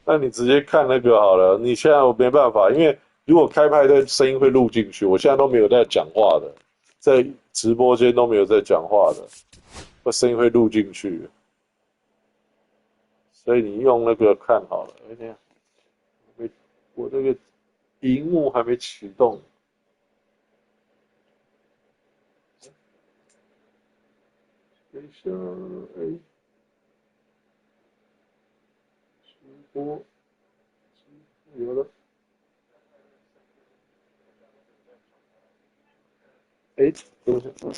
那你直接看那个好了。你现在我没办法，因为如果开派对声音会录进去，我现在都没有在讲话的，在直播间都没有在讲话的，我声音会录进去。所以你用那个看好了。哎呀，我这个荧幕还没启动。等一下，哎，直播有了。哎，等一下。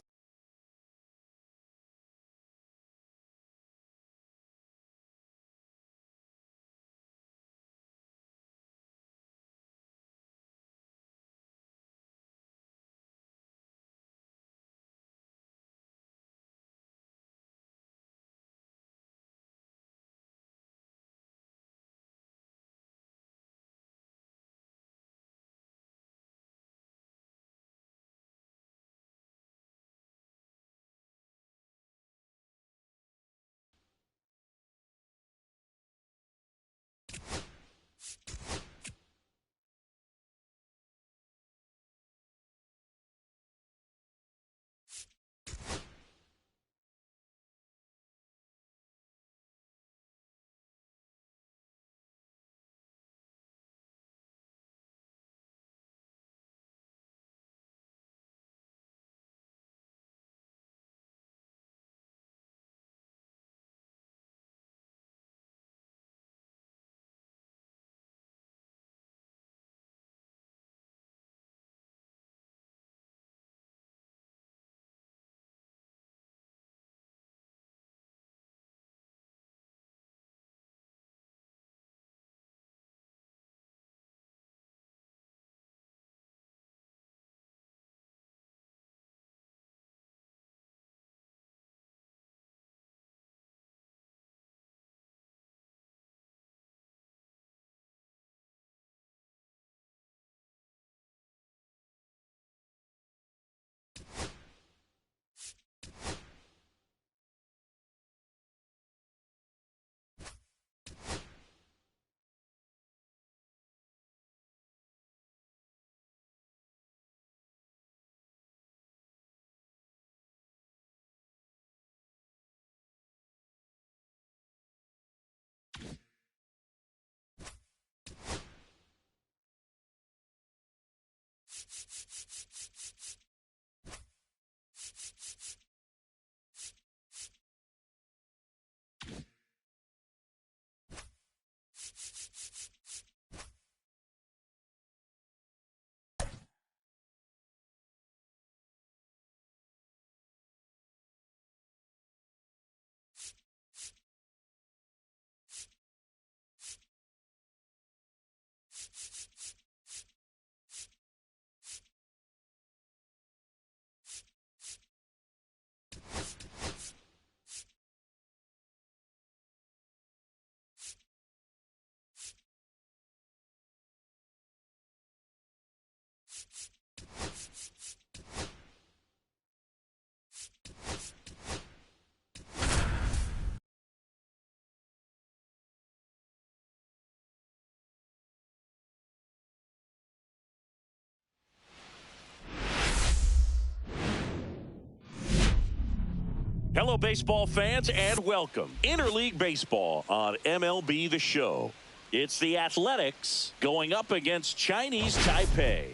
Hello, baseball fans, and welcome. Interleague Baseball on MLB The Show. It's the Athletics going up against Chinese Taipei.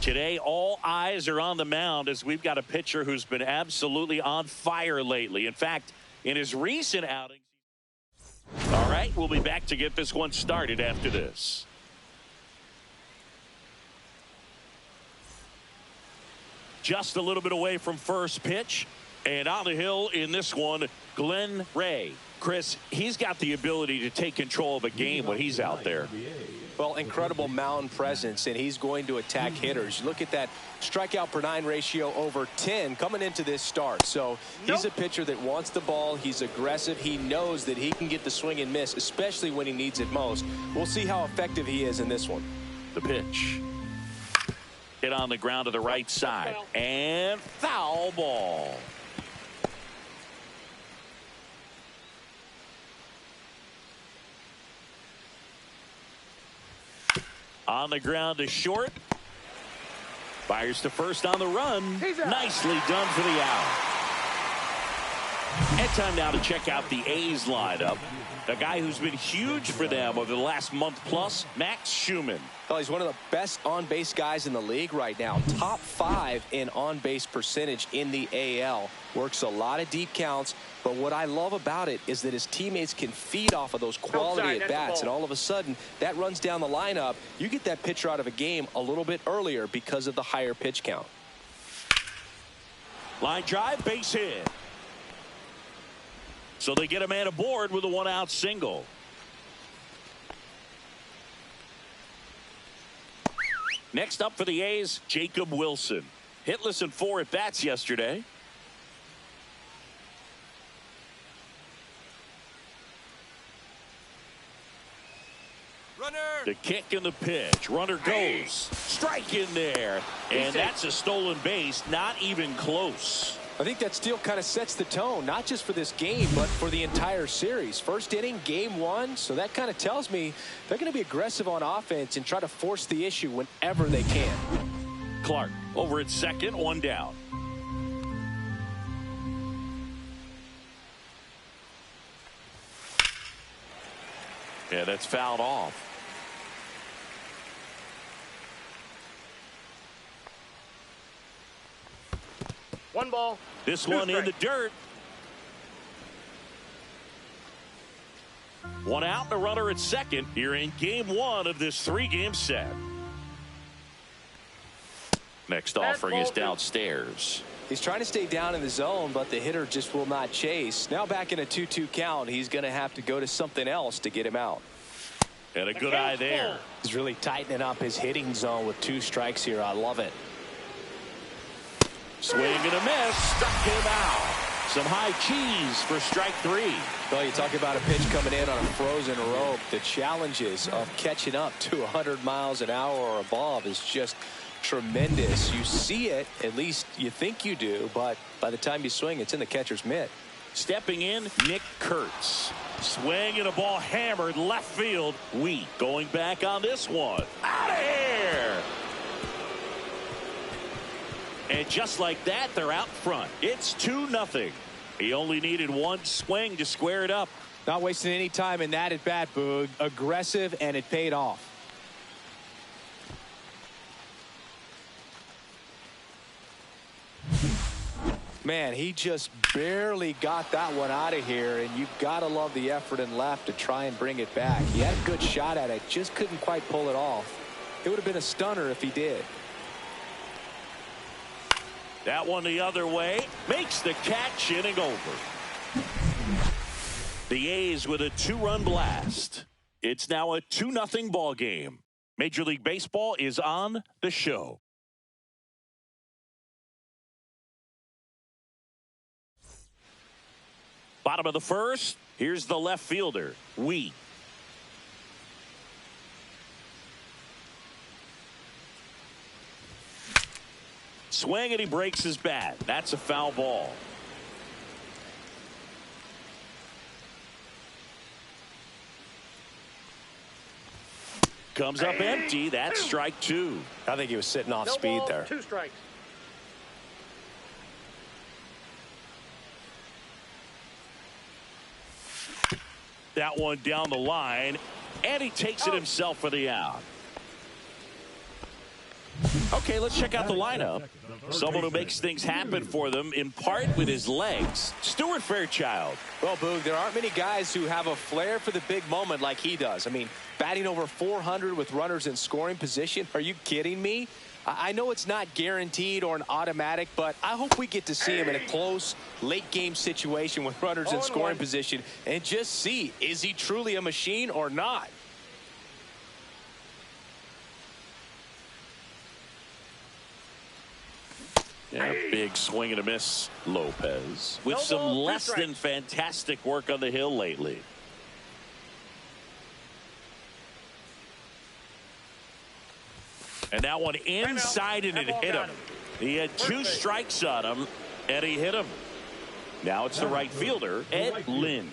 Today, all eyes are on the mound as we've got a pitcher who's been absolutely on fire lately. In fact, in his recent outings. All right, we'll be back to get this one started after this. Just a little bit away from first pitch, and on the hill in this one, Glenn Ray. Chris, he's got the ability to take control of a game when he's out there. Well, incredible mound presence, and he's going to attack hitters. Look at that strikeout per 9 ratio over 10 coming into this start. So he's a pitcher that wants the ball. He's aggressive. He knows that he can get the swing and miss, especially when he needs it most. We'll see how effective he is in this one. The pitch. Hit on the ground to the right side. And foul ball. On the ground to short. Fires to first on the run. Nicely done for the out. And time now to check out the A's lineup. A guy who's been huge for them over the last month plus, Max Schumann. Well, he's one of the best on-base guys in the league right now. Top 5 in on-base percentage in the AL. Works a lot of deep counts, but what I love about it is that his teammates can feed off of those quality at-bats, and all of a sudden, that runs down the lineup. You get that pitcher out of a game a little bit earlier because of the higher pitch count. Line drive, base hit. So they get a man aboard with a one-out single. Next up for the A's, Jacob Wilson. Hitless in 4 at-bats yesterday. Runner. The kick and the pitch. Runner goes. Strike in there. And that's a stolen base. Not even close. I think that steal kind of sets the tone, not just for this game, but for the entire series. First inning, game 1, so that kind of tells me they're going to be aggressive on offense and try to force the issue whenever they can. Clark over at second, 1 down. Yeah, that's fouled off. One ball. This one in the dirt. 1 out and a runner at second here in game 1 of this 3-game set. Next offering is downstairs. He's trying to stay down in the zone, but the hitter just will not chase. Now back in a 2-2 count, he's going to have to go to something else to get him out. And a good eye there. He's really tightening up his hitting zone with 2 strikes here. I love it. Swing and a miss. Stuck him out. Some high cheese for strike 3. Well, you talk about a pitch coming in on a frozen rope. The challenges of catching up to 100 miles an hour or above is just tremendous. You see it, at least you think you do, but by the time you swing, it's in the catcher's mitt. Stepping in, Nick Kurtz. Swing and a ball hammered left field. Wheat going back on this one. Out of here. And just like that, they're out front. It's 2-0. He only needed 1 swing to square it up. Not wasting any time in that at bat, Boog. Aggressive, and it paid off. Man, he just barely got that one out of here, and you've got to love the effort in left to try and bring it back. He had a good shot at it, just couldn't quite pull it off. It would have been a stunner if he did. That one the other way. Makes the catch, inning over. The A's with a 2-run blast. It's now a 2-0 ball game. Major League Baseball is on the show. Bottom of the first. Here's the left fielder, Wheat. Swing and he breaks his bat. That's a foul ball. Comes up empty. That's strike 2. I think he was sitting off speed there. 2 strikes. That one down the line, and he takes it himself for the out. Okay, let's check out the lineup. Someone who makes things happen for them, in part with his legs, Stuart Fairchild. Well, Boog, there aren't many guys who have a flair for the big moment like he does. I mean, batting over 400 with runners in scoring position. Are you kidding me? I know it's not guaranteed or an automatic, but I hope we get to see him in a close, late-game situation with runners in scoring position and just see, is he truly a machine or not? Yeah, big swing and a miss, Lopez, with some less than fantastic work on the hill lately. And that one inside, and it hit him. He had 2 strikes on him, and he hit him. Now it's the right fielder, Ed Lynn.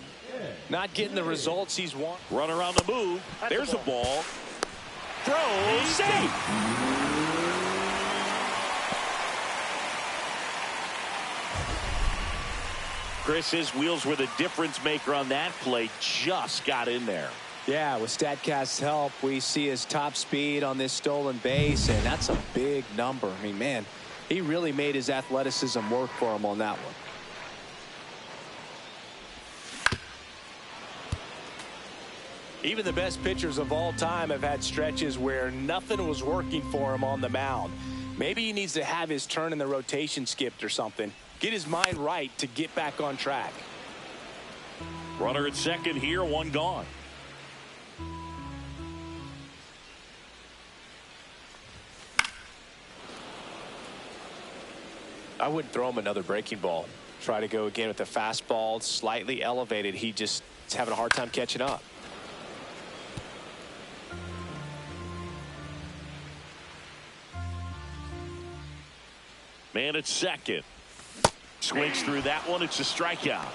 Not getting the results he's wanted. Runner on the move. There's a ball. Throw safe. Chris, his wheels were the difference maker on that play. Just got in there. Yeah, with StatCast's help, we see his top speed on this stolen base, and that's a big number. I mean, man, he really made his athleticism work for him on that one. Even the best pitchers of all time have had stretches where nothing was working for him on the mound. Maybe he needs to have his turn in the rotation skipped or something. Get his mind right to get back on track. Runner at second here, one gone. I wouldn't throw him another breaking ball. Try to go again with the fastball, slightly elevated. He just is having a hard time catching up. Man at second. Swings through that one. It's a strikeout.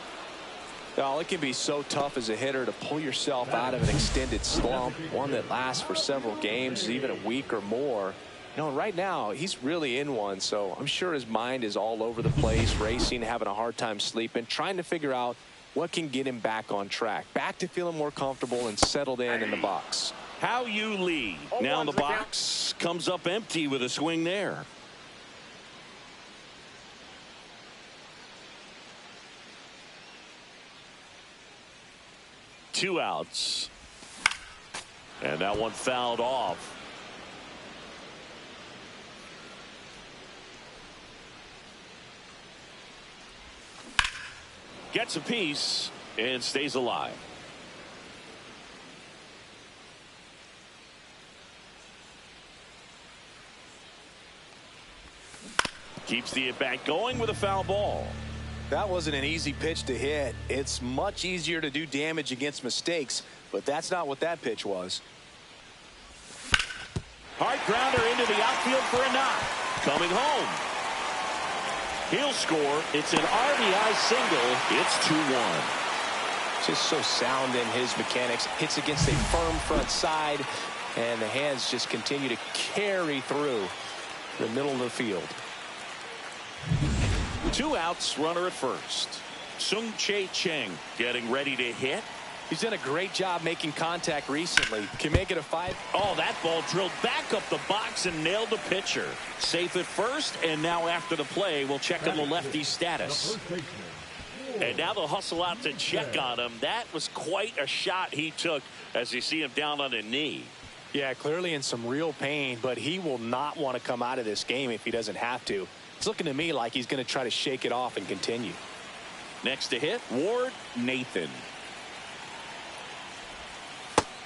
Now, it can be so tough as a hitter to pull yourself out of an extended slump, one that lasts for several games, even a week or more. You know, right now, he's really in one, so I'm sure his mind is all over the place, racing, having a hard time sleeping, trying to figure out what can get him back on track, back to feeling more comfortable and settled in the box. How you lead. Now the box comes up empty with a swing there. Two outs. And that one fouled off. Gets a piece and stays alive. Keeps the at-bat going with a foul ball. That wasn't an easy pitch to hit. It's much easier to do damage against mistakes, but that's not what that pitch was. Hard grounder into the outfield for a knock. Coming home. He'll score. It's an RBI single. It's 2-1. Just so sound in his mechanics. Hits against a firm front side, and the hands just continue to carry through the middle of the field. Two outs, runner at first. Sung-Chae Cheng getting ready to hit. He's done a great job making contact recently. Can make it a 5. Oh, that ball drilled back up the box and nailed the pitcher. Safe at first, and now after the play, we'll check on the lefty's status. And now they'll hustle out to check on him. That was quite a shot he took as you see him down on a knee. Yeah, clearly in some real pain, but he will not want to come out of this game if he doesn't have to. It's looking to me like he's going to try to shake it off and continue. Next to hit, Ward Nathan.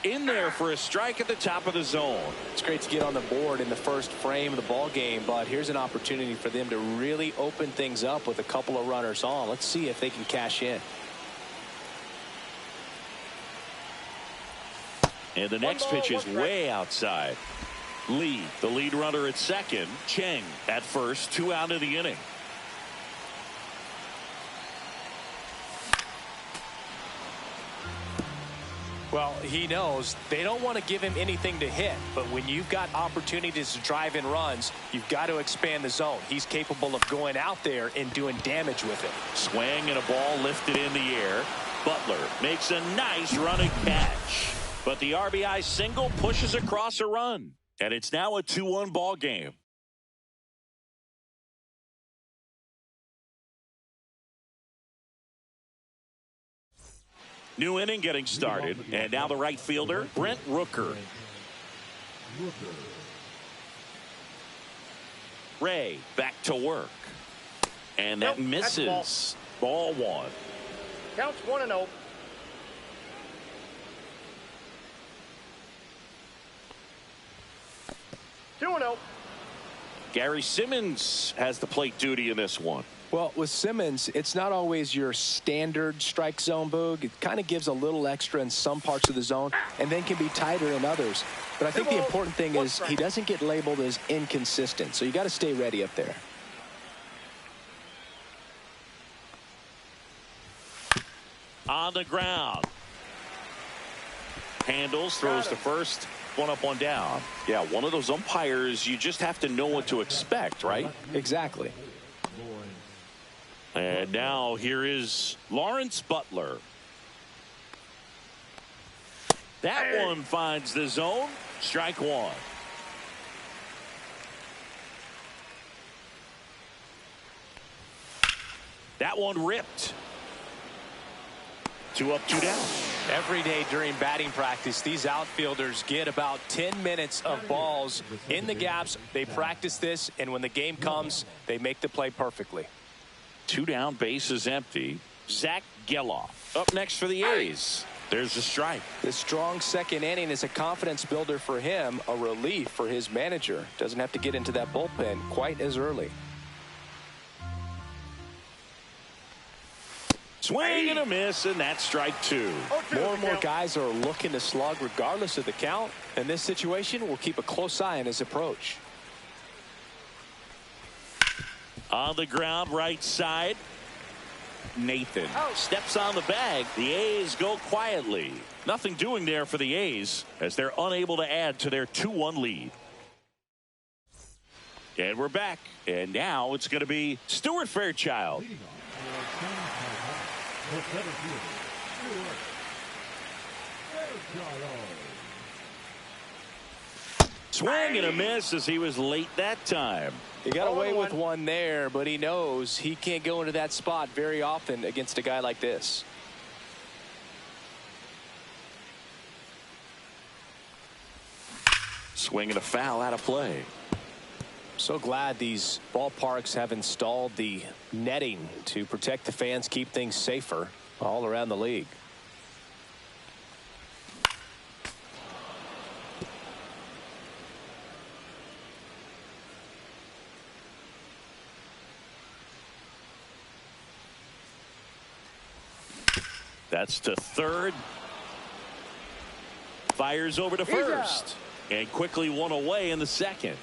In there for a strike at the top of the zone. It's great to get on the board in the first frame of the ball game, but here's an opportunity for them to really open things up with a couple of runners on. Let's see if they can cash in. And the next pitch is way outside. Lee, the lead runner at second. Cheng at first. 2 out of the inning. Well, he knows they don't want to give him anything to hit, but when you've got opportunities to drive in runs, you've got to expand the zone. He's capable of going out there and doing damage with it. Swing and a ball lifted in the air. Butler makes a nice running catch, but the RBI single pushes across a run, and it's now a 2-1 ball game. New inning getting started, and now the right fielder, Brent Rooker. Ray back to work, and that misses. Ball 1. Counts 1-0. Gary Simmons has the plate duty in this one. Well, with Simmons, it's not always your standard strike zone, Boog. It kind of gives a little extra in some parts of the zone and then can be tighter in others. But I think the important thing is he doesn't get labeled as inconsistent, so you got to stay ready up there. On the ground. Handles, throws to first, One up, one down. Yeah, one of those umpires, you just have to know what to expect, right? Exactly. And now here is Lawrence Butler. That one finds the zone. Strike one. That one ripped. 2 up, 2 down. Every day during batting practice, these outfielders get about 10 minutes of balls in the gaps. They practice this, and when the game comes, they make the play perfectly. 2 down, base is empty. Zach Geloff up next for the A's. There's a strike. This strong second inning is a confidence builder for him, a relief for his manager. Doesn't have to get into that bullpen quite as early. Swing and a miss, and that's strike 2. More and more guys are looking to slug regardless of the count. In this situation, we'll keep a close eye on his approach. On the ground, right side. Nathan steps on the bag. The A's go quietly. Nothing doing there for the A's as they're unable to add to their 2-1 lead. And we're back. And now it's going to be Stuart Fairchild. Swing and a miss as he was late that time. He got away with one there, but he knows he can't go into that spot very often against a guy like this. Swing and a foul out of play. So glad these ballparks have installed the netting to protect the fans, keep things safer all around the league. That's to third. Fires over to first. And quickly one away in the second.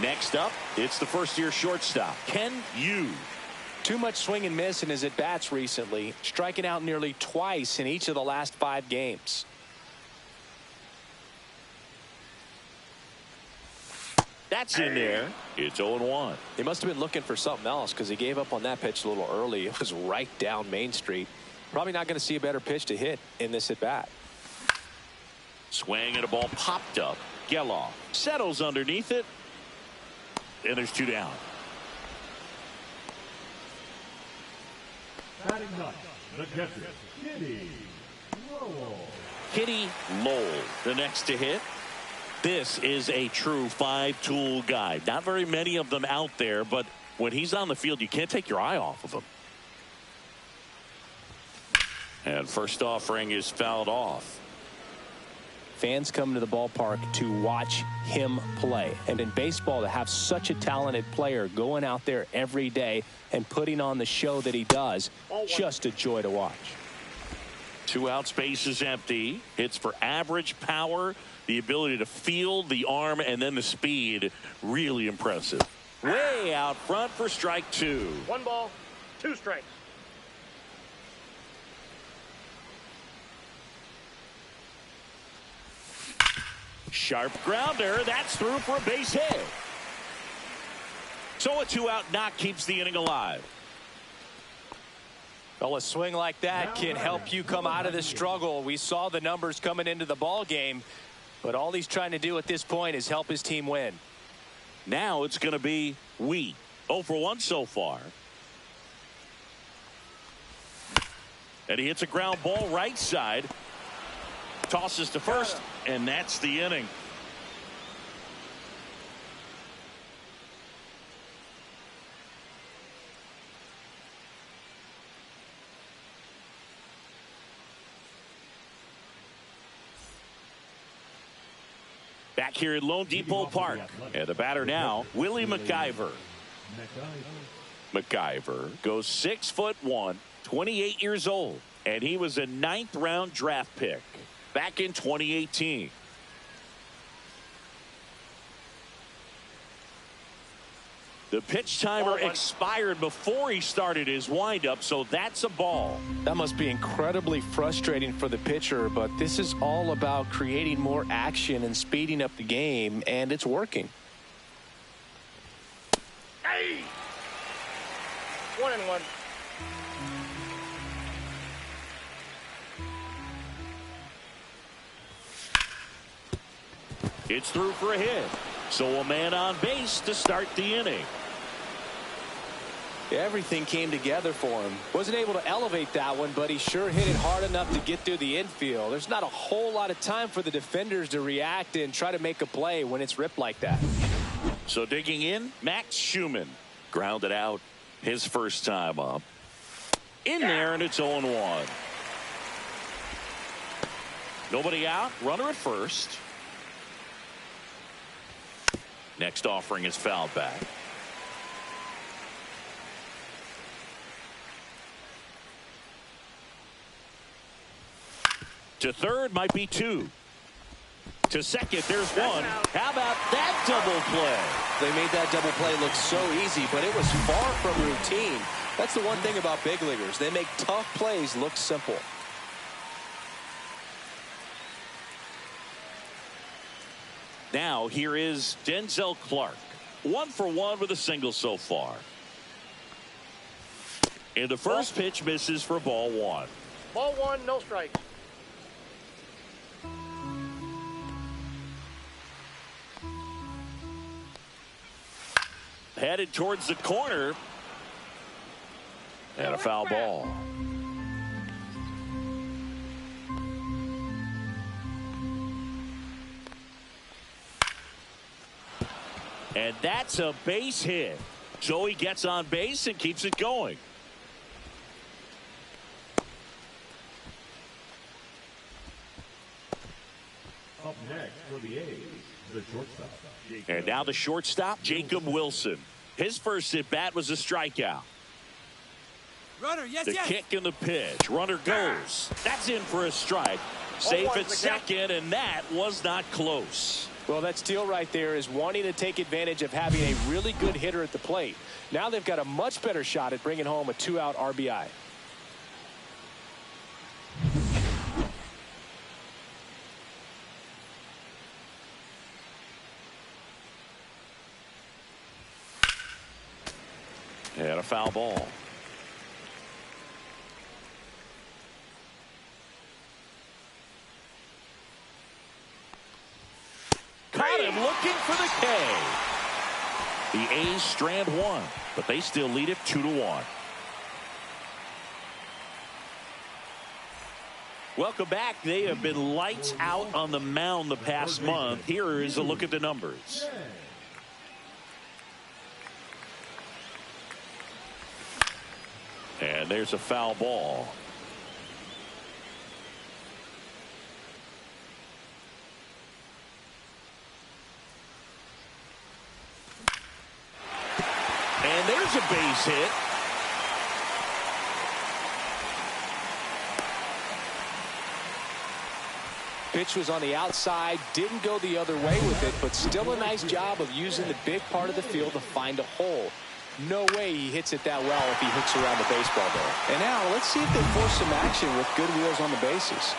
Next up, it's the first-year shortstop, Ken Yu. Too much swing and miss in his at-bats recently, striking out nearly twice in each of the last 5 games. That's in there. It's 0-1. He must have been looking for something else because he gave up on that pitch a little early. It was right down Main Street. Probably not going to see a better pitch to hit in this at-bat. Swing and a ball popped up. Geloff settles underneath it. And there's 2 down. Kitty Lowell, the next to hit. This is a true 5-tool guy. Not very many of them out there, but when he's on the field, you can't take your eye off of him. And first offering is fouled off. Fans come to the ballpark to watch him play. And in baseball, to have such a talented player going out there every day and putting on the show that he does, just a joy to watch. 2 outs, base is empty. Hits for average power, the ability to field, the arm, and then the speed. Really impressive. Way out front for strike 2. 1 ball, 2 strikes. Sharp grounder. That's through for a base hit. So a 2-out knock keeps the inning alive. Well, a swing like that can help you come out of the struggle. We saw the numbers coming into the ball game, but all he's trying to do at this point is help his team win. Now it's going to be Wheat. 0 for 1 so far. And he hits a ground ball right side. Tosses to first, and that's the inning. Back here at Lone Depot Park. And the batter now, Willie McIver. McIver goes 6'1", 28 years old. And he was a 9th round draft pick back in 2018. The pitch timer expired before he started his windup, so that's a ball. That must be incredibly frustrating for the pitcher, but this is all about creating more action and speeding up the game, and it's working. Hey! 1-1. It's through for a hit. So a man on base to start the inning. Everything came together for him. Wasn't able to elevate that one, but he sure hit it hard enough to get through the infield. There's not a whole lot of time for the defenders to react and try to make a play when it's ripped like that. So digging in, Max Schumann grounded out his first time up. In there, and it's 0-1. Nobody out, runner at first. Next offering is fouled back. To third might be 2. To second, there's 1. How about that double play? They made that double play look so easy, but it was far from routine. That's the one thing about big leaguers. They make tough plays look simple. Now here is Denzel Clark. 1 for 1 with a single so far. And the first pitch misses for ball 1. Ball 1, no strike. Headed towards the corner. And a foul ball. And that's a base hit. So he gets on base and keeps it going. Up next for the A's, the shortstop. And now the shortstop, Jacob Wilson. His first at bat was a strikeout. Runner, yes, The yes. kick and the pitch. Runner goes. That's in for a strike. Safe at second, and that was not close. Well, that steal right there is wanting to take advantage of having a really good hitter at the plate. Now they've got a much better shot at bringing home a 2-out RBI. And a foul ball. Caught him looking for the K. The A's strand 1, but they still lead it 2-1. Welcome back. They have been lights out on the mound the past month. Here is a look at the numbers. And there's a foul ball. And there's a base hit. Pitch was on the outside, didn't go the other way with it, but still a nice job of using the big part of the field to find a hole. No way he hits it that well if he hooks around the baseball there. And now let's see if they force some action with good wheels on the bases.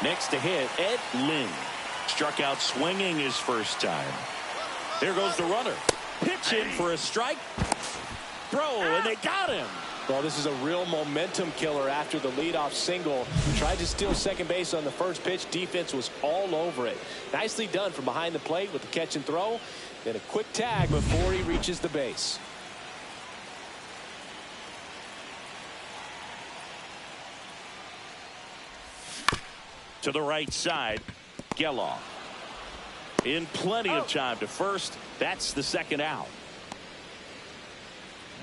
Next to hit, Ed Lynn. Struck out swinging his first time. There goes the runner. Pitch in for a strike. Throw, and they got him. Well, this is a real momentum killer after the leadoff single. Tried to steal second base on the first pitch. Defense was all over it. Nicely done from behind the plate with the catch and throw. Then a quick tag before he reaches the base. To the right side, Geloff. In plenty of time to first. That's the second out.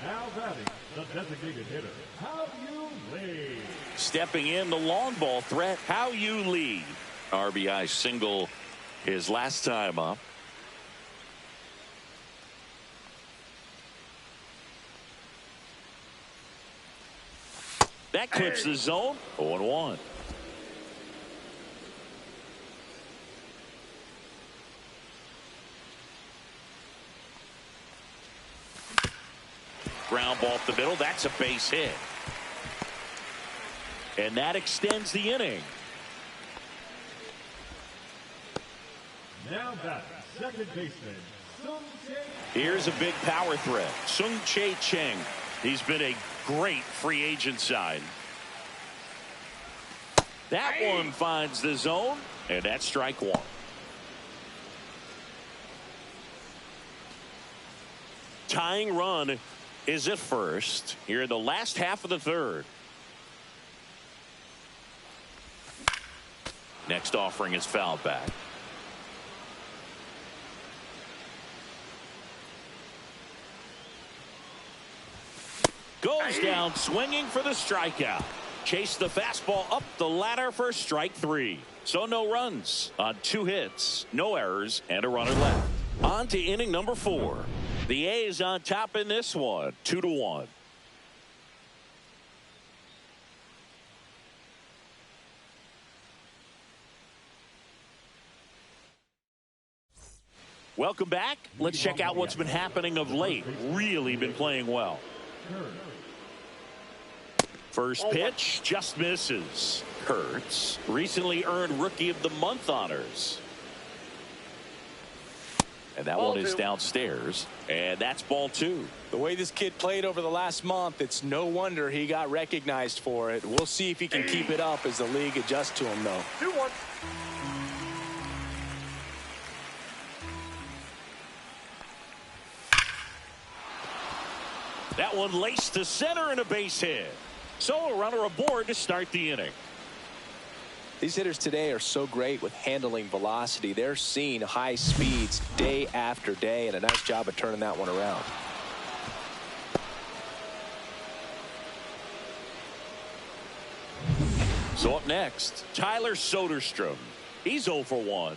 Now batting, the designated hitter, How You Lead. Stepping in, the long ball threat, How You Lead. RBI single his last time up. That clips the zone. 0-1. ground ball up the middle. That's a base hit. And that extends the inning. Now back, second baseman, Sung-Chae. Here's a big power threat. Sung-Chae Cheng. He's been a great free agent sign. That one finds the zone, and that's strike one. Tying run is at first here in the last half of the third. Next offering is fouled back. Goes down swinging for the strikeout. Chase the fastball up the ladder for strike three. So no runs on 2 hits, no errors, and a runner left. On to inning number 4. The A's on top in this one, 2-1. Welcome back. Let's check out what's been happening of late. Really been playing well. First pitch just misses. Kurtz recently earned Rookie of the Month honors. And that one is downstairs. And that's ball 2. The way this kid played over the last month, it's no wonder he got recognized for it. We'll see if he can keep it up as the league adjusts to him, though. 2-1. That one laced to center and a base hit. So a runner aboard to start the inning. These hitters today are so great with handling velocity. They're seeing high speeds day after day, and a nice job of turning that one around. So up next, Tyler Soderstrom. He's 0 for 1.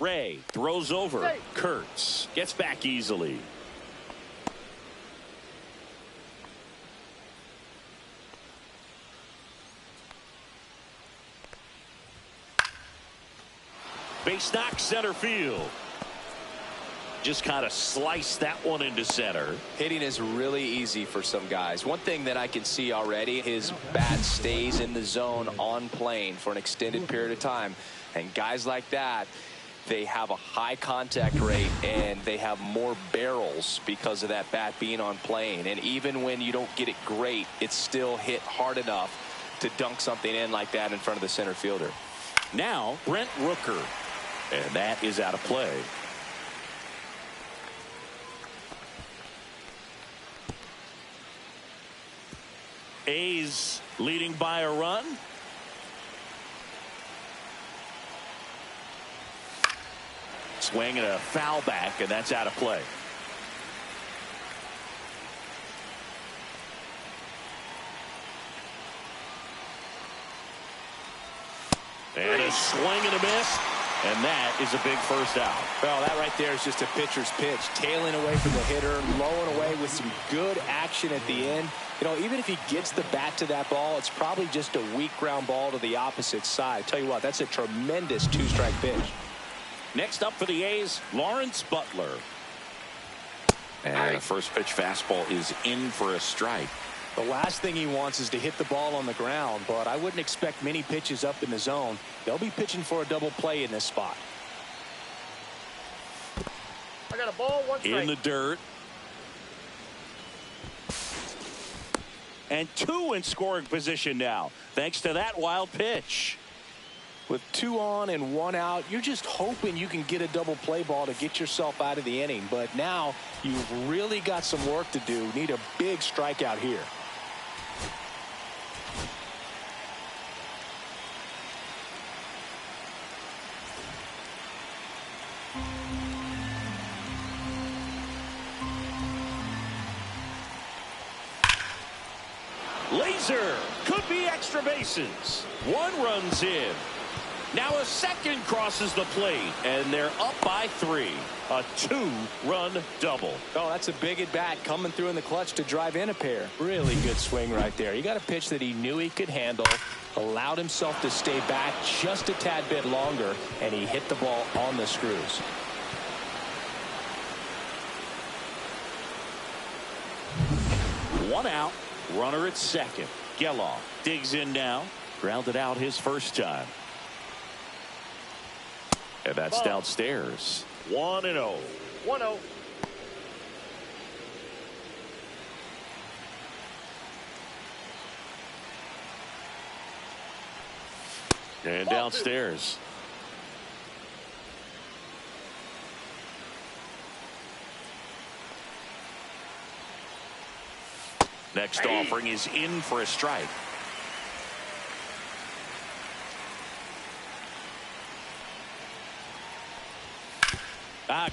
Ray throws over. Kurtz gets back easily. Base knock center field. Just kind of sliced that one into center. Hitting is really easy for some guys. One thing that I can see already, his bat stays in the zone on plane for an extended period of time. And guys like that, they have a high contact rate and they have more barrels because of that bat being on plane. And even when you don't get it great, it's still hit hard enough to dunk something in like that in front of the center fielder. Now Brent Rooker, and that is out of play. A's leading by a run. Swing and a foul back, and that's out of play. And a swing and a miss, and that is a big first out. Well, that right there is just a pitcher's pitch, tailing away from the hitter, lowing away with some good action at the end. You know, even if he gets the bat to that ball, it's probably just a weak ground ball to the opposite side. Tell you what, that's a tremendous 2-strike pitch. Next up for the A's, Lawrence Butler. And the first pitch fastball is in for a strike. The last thing he wants is to hit the ball on the ground, but I wouldn't expect many pitches up in the zone. They'll be pitching for a double play in this spot. I got a ball, 1 strike. In the dirt. And 2 in scoring position now, thanks to that wild pitch. With 2 on and 1 out, you're just hoping you can get a double play ball to get yourself out of the inning. But now you've really got some work to do. Need a big strikeout here. Laser could be extra bases. 1 runs in. Now a second crosses the plate, and they're up by 3. A 2-run double. Oh, that's a big at bat coming through in the clutch to drive in a pair. Really good swing right there. He got a pitch that he knew he could handle, allowed himself to stay back just a tad bit longer, and he hit the ball on the screws. out. Runner at second. Geloff digs in now. Grounded out his first time. And that's downstairs. 1-0. 1-0. And downstairs. Next offering is in for a strike.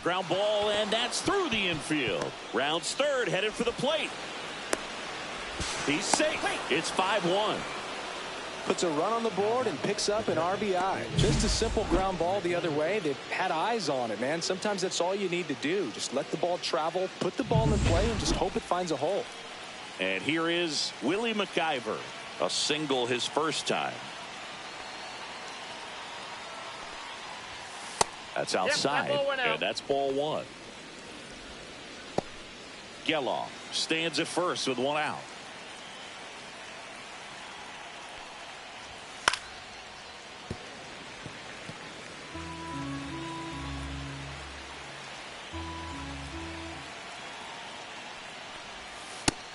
Ground ball, and that's through the infield. Rounds third, headed for the plate. He's safe. It's 5-1. Puts a run on the board and picks up an RBI. Just a simple ground ball the other way that had eyes on it, man. Sometimes that's all you need to do. Just let the ball travel, put the ball in play, and just hope it finds a hole. And here is Willie McIver. A single his first time. That's outside, and that's ball one. Geloff stands at first with one out.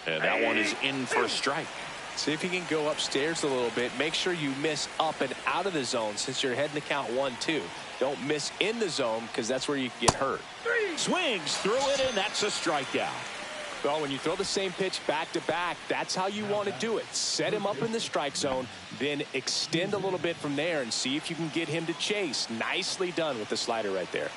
And that one is in for a strike. See if you can go upstairs a little bit. Make sure you miss up and out of the zone since you're heading to count 1-2. Don't miss in the zone because that's where you can get hurt. Swings through it, and that's a strikeout. Well, when you throw the same pitch back to back, that's how you want to do it. Set him up in the strike zone, then extend a little bit from there and see if you can get him to chase. Nicely done with the slider right there.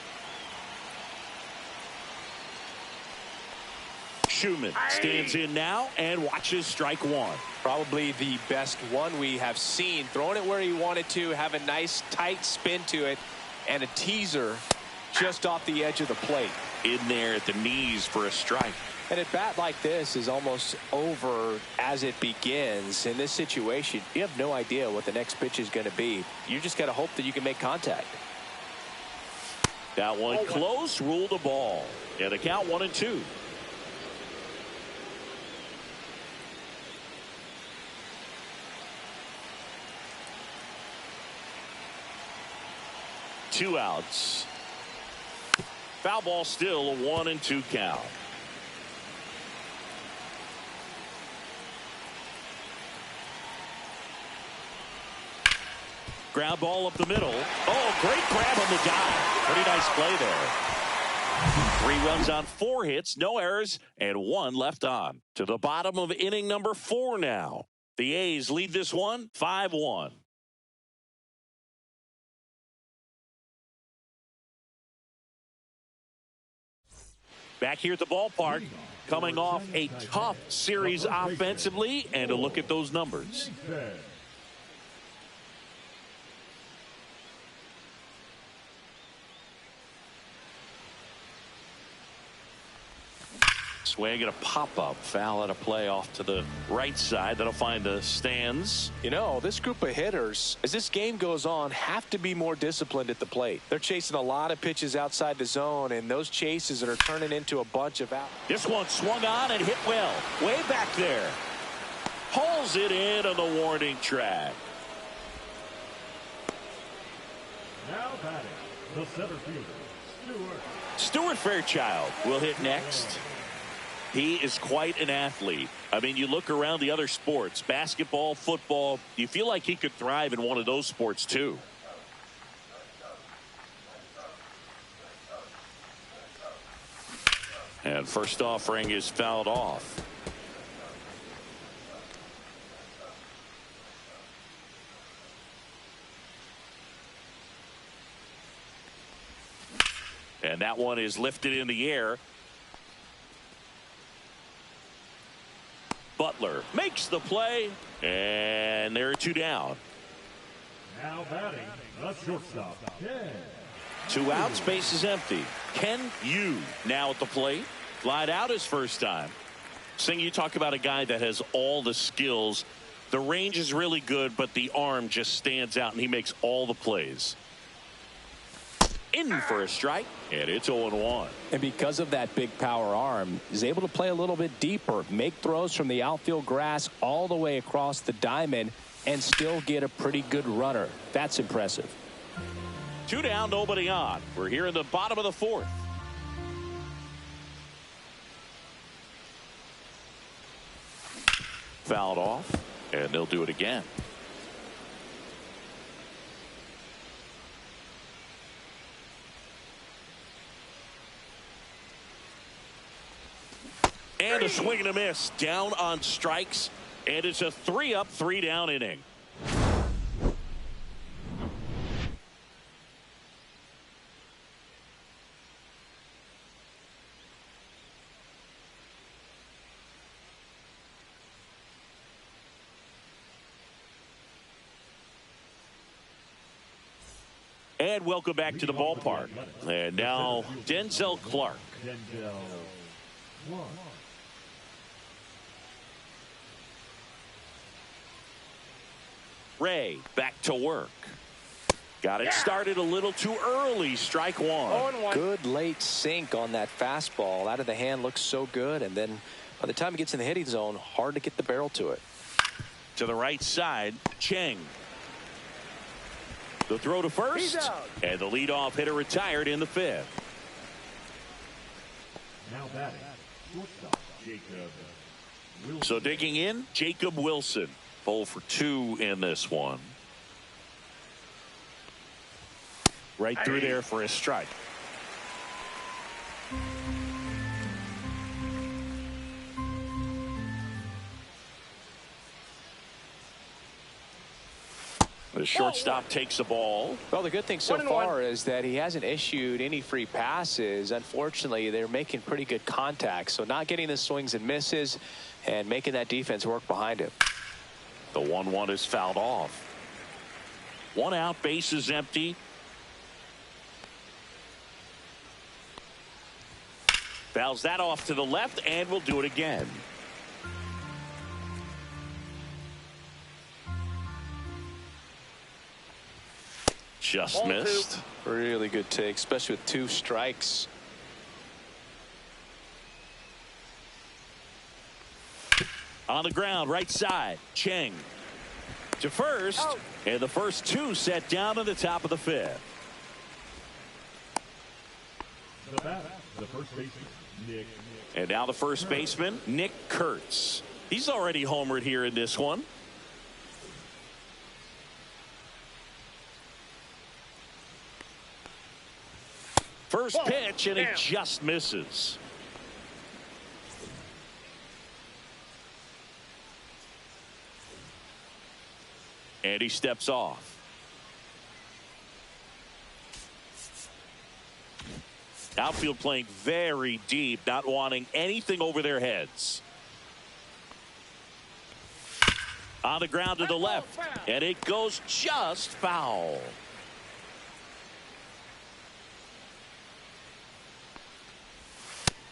Schumann stands in now and watches strike one. Probably the best one we have seen. Throwing it where he wanted to, have a nice tight spin to it, and a teaser just off the edge of the plate. In there at the knees for a strike. And a bat like this is almost over as it begins. In this situation, you have no idea what the next pitch is going to be. You just got to hope that you can make contact. That one close, ruled a ball. And the count 1-2. Two outs. Foul ball still, a 1-2 count. Ground ball up the middle. Oh, great grab on the dive. Pretty nice play there. 3 runs on 4 hits, no errors, and 1 left on. To the bottom of inning number 4 now. The A's lead this one 5-1. Back here at the ballpark, coming off a tough series offensively, and a look at those numbers. Swing and a pop-up. Foul at a play off to the right side. That'll find the stands. You know, this group of hitters, as this game goes on, have to be more disciplined at the plate. They're chasing a lot of pitches outside the zone, and those chases are turning into a bunch of out. This one swung on and hit well. Way back there. Hauls it in on the warning track. Now batting, the center fielder, Stuart Fairchild will hit next. He is quite an athlete. I mean, you look around the other sports, basketball, football, you feel like he could thrive in one of those sports too. And first offering is fouled off. And that one is lifted in the air. Butler makes the play, and there are 2 down. now batting, the shortstop, Ken. 2 outs, base is empty. Ken Yu now at the plate. Flied out his first time. Sing, you talk about a guy that has all the skills. The range is really good, but the arm just stands out, and he makes all the plays. in for a strike, and it's 0-1. And because of that big power arm, he's able to play a little bit deeper, make throws from the outfield grass all the way across the diamond, and still get a pretty good runner. That's impressive. 2 down, nobody on. We're here in the bottom of the 4th. Fouled off, and they'll do it again. And a swing and a miss, down on strikes, and it's a 3-up, 3-down inning. And welcome back to the ballpark. And now Denzel Clark. Ray back to work. Got it started a little too early. Strike 1. Good late sink on that fastball. Out of the hand looks so good. And then by the time it gets in the hitting zone, hard to get the barrel to it. To the right side, Cheng. The throw to first. And the leadoff hitter retired in the 5th. Now batting, shortstop Jacob Wilson. So digging in, Jacob Wilson. 0 for 2 in this one. Right through there for a strike. The shortstop takes the ball. Well, the good thing so far is that he hasn't issued any free passes. Unfortunately, they're making pretty good contact. So not getting the swings and misses and making that defense work behind him. The 1-1 is fouled off. 1 out, base is empty. Fouls that off to the left, and we'll do it again. Just missed. Really good take, especially with 2 strikes. On the ground, right side, Cheng to first, and the first 2 set down at the top of the 5th. The batter, the first baseman, Nick. And now the first baseman, Nick Kurtz. He's already homered here in this one. First pitch, and it just misses. And he steps off. Outfield playing very deep, not wanting anything over their heads. On the ground to the left, and it goes just foul.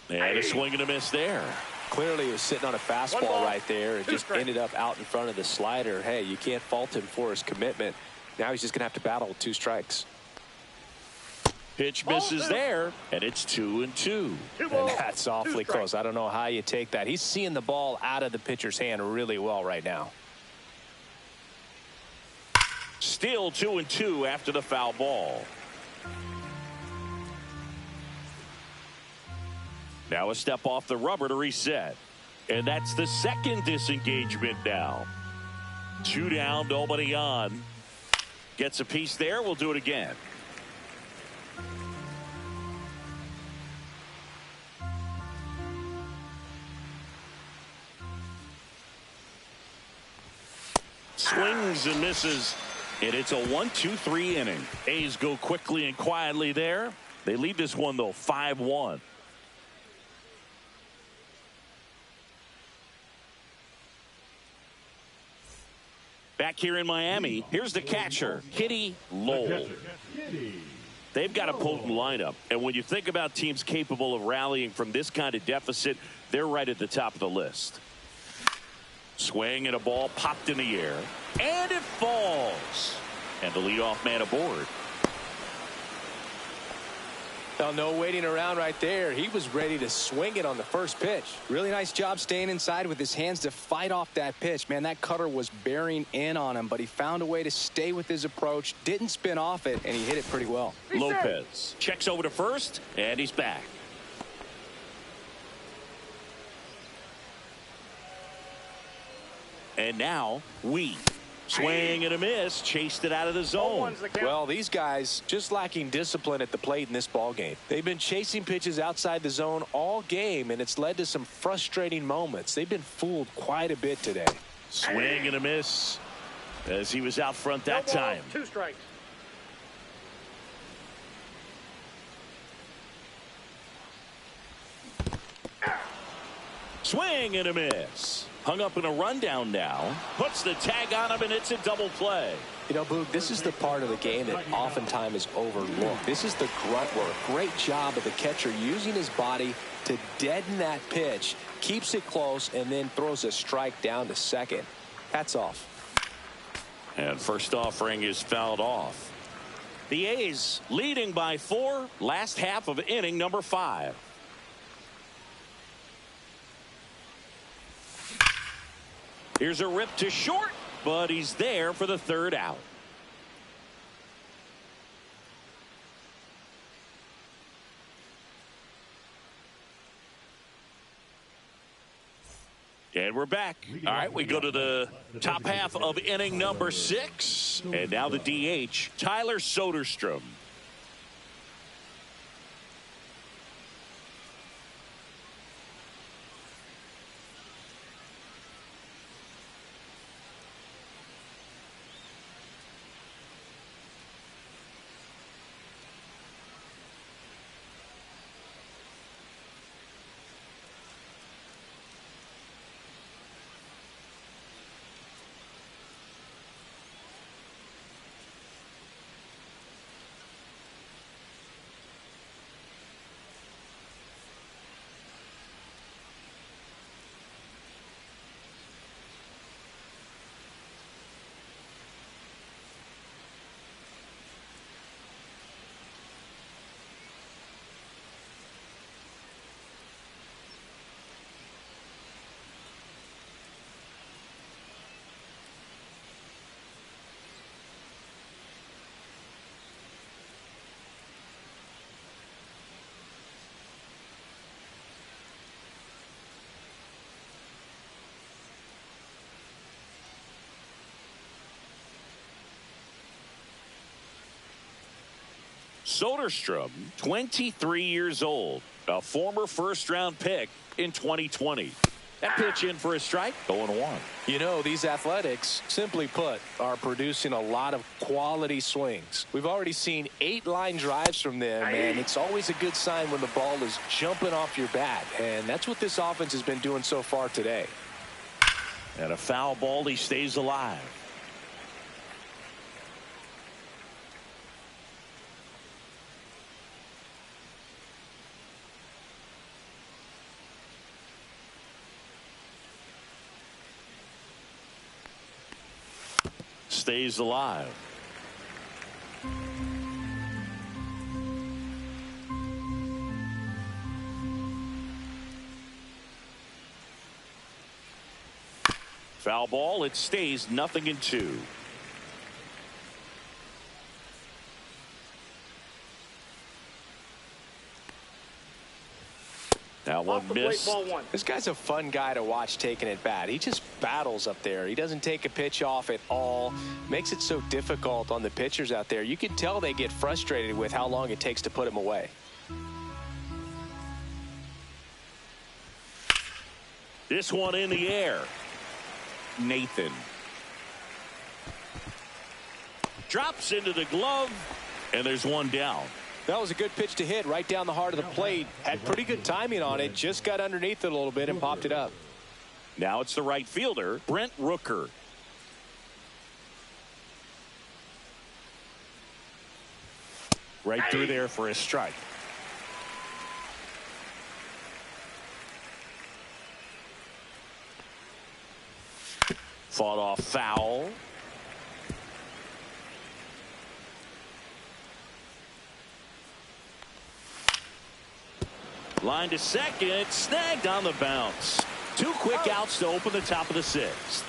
And a swing and a miss there. Clearly he was sitting on a fastball right there and just ended up out in front of the slider. Hey, you can't fault him for his commitment. Now he's just going to have to battle with 2 strikes. Pitch misses there, and it's 2-2. And that's awfully close. I don't know how you take that. He's seeing the ball out of the pitcher's hand really well right now. Still 2-2 after the foul ball. Now a step off the rubber to reset. And that's the second disengagement now. 2 down, nobody on. Gets a piece there. We'll do it again. Swings and misses. And it's a 1-2-3 inning. A's go quickly and quietly there. They lead this one, though, 5-1. Back here in Miami, here's the catcher, Kitty Lowell. They've got a potent lineup, and when you think about teams capable of rallying from this kind of deficit, they're right at the top of the list. Swing and a ball popped in the air, and it falls. And the leadoff man aboard. Well, no waiting around right there. He was ready to swing it on the first pitch. Really nice job staying inside with his hands to fight off that pitch. Man, that cutter was bearing in on him, but he found a way to stay with his approach, didn't spin off it, and he hit it pretty well. Lopez checks over to first, and he's back. And now, swing and a miss, chased it out of the zone. Well, these guys just lacking discipline at the plate in this ball game. They've been chasing pitches outside the zone all game, and it's led to some frustrating moments. They've been fooled quite a bit today. Swing and a miss as he was out front that time. 2 strikes. Swing and a miss. Hung up in a rundown now. Puts the tag on him, and it's a double play. You know, Boog, this is the part of the game that oftentimes is overlooked. This is the grunt work. Great job of the catcher using his body to deaden that pitch, keeps it close, and then throws a strike down to second. Hats off. And first offering is fouled off. The A's leading by 4, last half of inning number 5. Here's a rip to short, but he's there for the 3rd out. And we're back. All right, we go to the top half of inning number 6. And now the DH, Tyler Soderstrom. Soderstrom, 23 years old, a former first-round pick in 2020. That pitch in for a strike, 0-1. You know, these Athletics, simply put, are producing a lot of quality swings. We've already seen 8 line drives from them, and it's always a good sign when the ball is jumping off your bat, and that's what this offense has been doing so far today. And a foul ball, he stays alive. Stays alive. Foul ball. It stays 0-2. Now one miss. This guy's a fun guy to watch taking at bat. He just battles up there. He doesn't take a pitch off at all. Makes it so difficult on the pitchers out there. You can tell they get frustrated with how long it takes to put him away. This one in the air. Nathan. Drops into the glove, and there's one down. That was a good pitch to hit right down the heart of the plate. Had pretty good timing on it. Just got underneath it a little bit and popped it up. Now it's the right fielder, Brent Rooker. Right through there for a strike. Fought off foul. Line to second, snagged on the bounce. 2 quick outs to open the top of the 6th.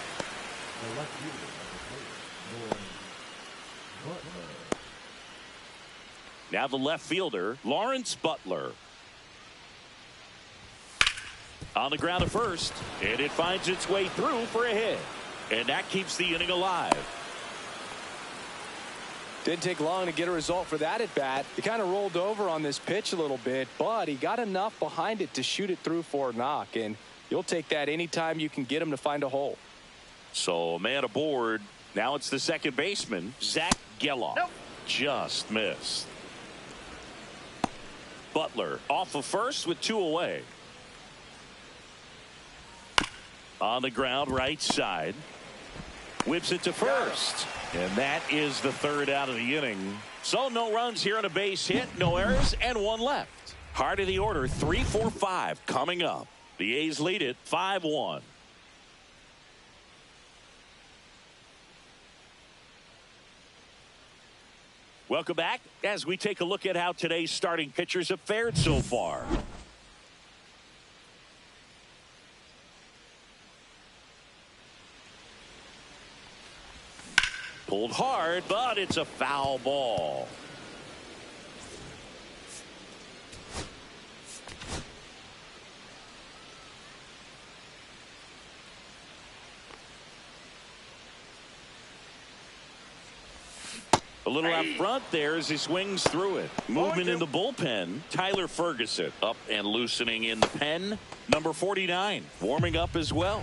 Now the left fielder, Lawrence Butler. On the ground to first, and it finds its way through for a hit. And that keeps the inning alive. Didn't take long to get a result for that at bat. He kind of rolled over on this pitch a little bit, but he got enough behind it to shoot it through for a knock. And you'll take that anytime you can get him to find a hole. So a man aboard. Now it's the second baseman, Zach Geloff. Nope. Just missed. Butler off of first with 2 away. On the ground, right side. Whips it to first. And that is the 3rd out of the inning. So no runs here on a base hit, no errors, and 1 left. Heart of the order, 3-4-5 coming up. The A's lead it 5-1. Welcome back as we take a look at how today's starting pitchers have fared so far. Pulled hard, but it's a foul ball. A little out front there as he swings through it. Movement in the bullpen. Tyler Ferguson up and loosening in the pen. Number 49 warming up as well.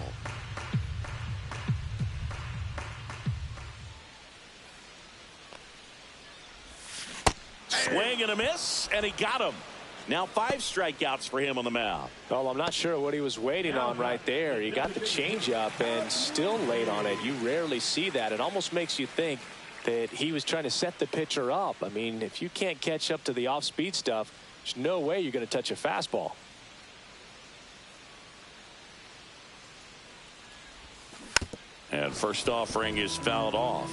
Swing and a miss, and he got him. Now 5 strikeouts for him on the mound. Well, I'm not sure what he was waiting on right there. He got the changeup and still late on it. You rarely see that. It almost makes you think that he was trying to set the pitcher up. I mean, if you can't catch up to the off-speed stuff, there's no way you're going to touch a fastball. And first offering is fouled off.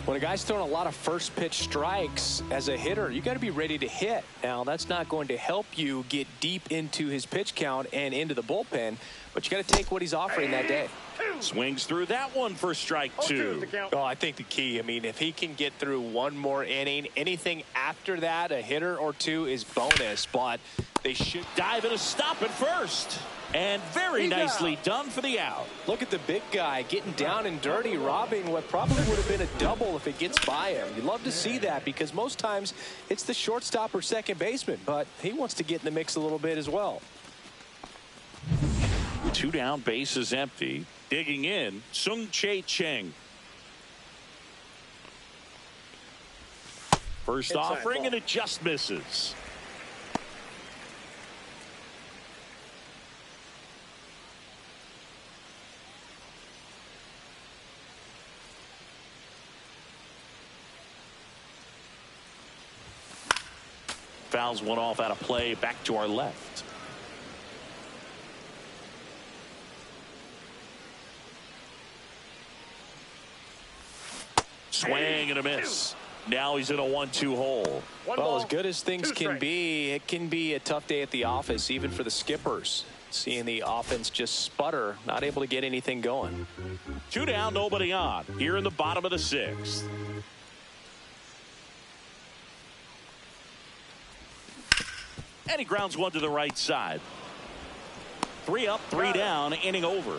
When a guy's throwing a lot of first pitch strikes as a hitter, you got to be ready to hit. Now, that's not going to help you get deep into his pitch count and into the bullpen, but you got to take what he's offering that day. Swings through that one for strike 2. Oh, I think the key, I mean, if he can get through one more inning, anything after that, a hitter or 2 is bonus, but they should dive in a stop at first. And very nicely done for the out. Look at the big guy getting down and dirty, robbing what probably would have been a double if it gets by him. You'd love to see that because most times it's the shortstop or second baseman, but he wants to get in the mix a little bit as well. 2 down, bases empty. Digging in, Sung-Chae Cheng. First offering, and it just misses. Fouls one off out of play, back to our left. Swing and a miss. Now he's in a 1-2 hole. Well, as good as things can be, it can be a tough day at the office, even for the skippers. Seeing the offense just sputter, not able to get anything going. 2 down, nobody on. Here in the bottom of the 6th. And he grounds one to the right side. 3 up, 3 down, inning over.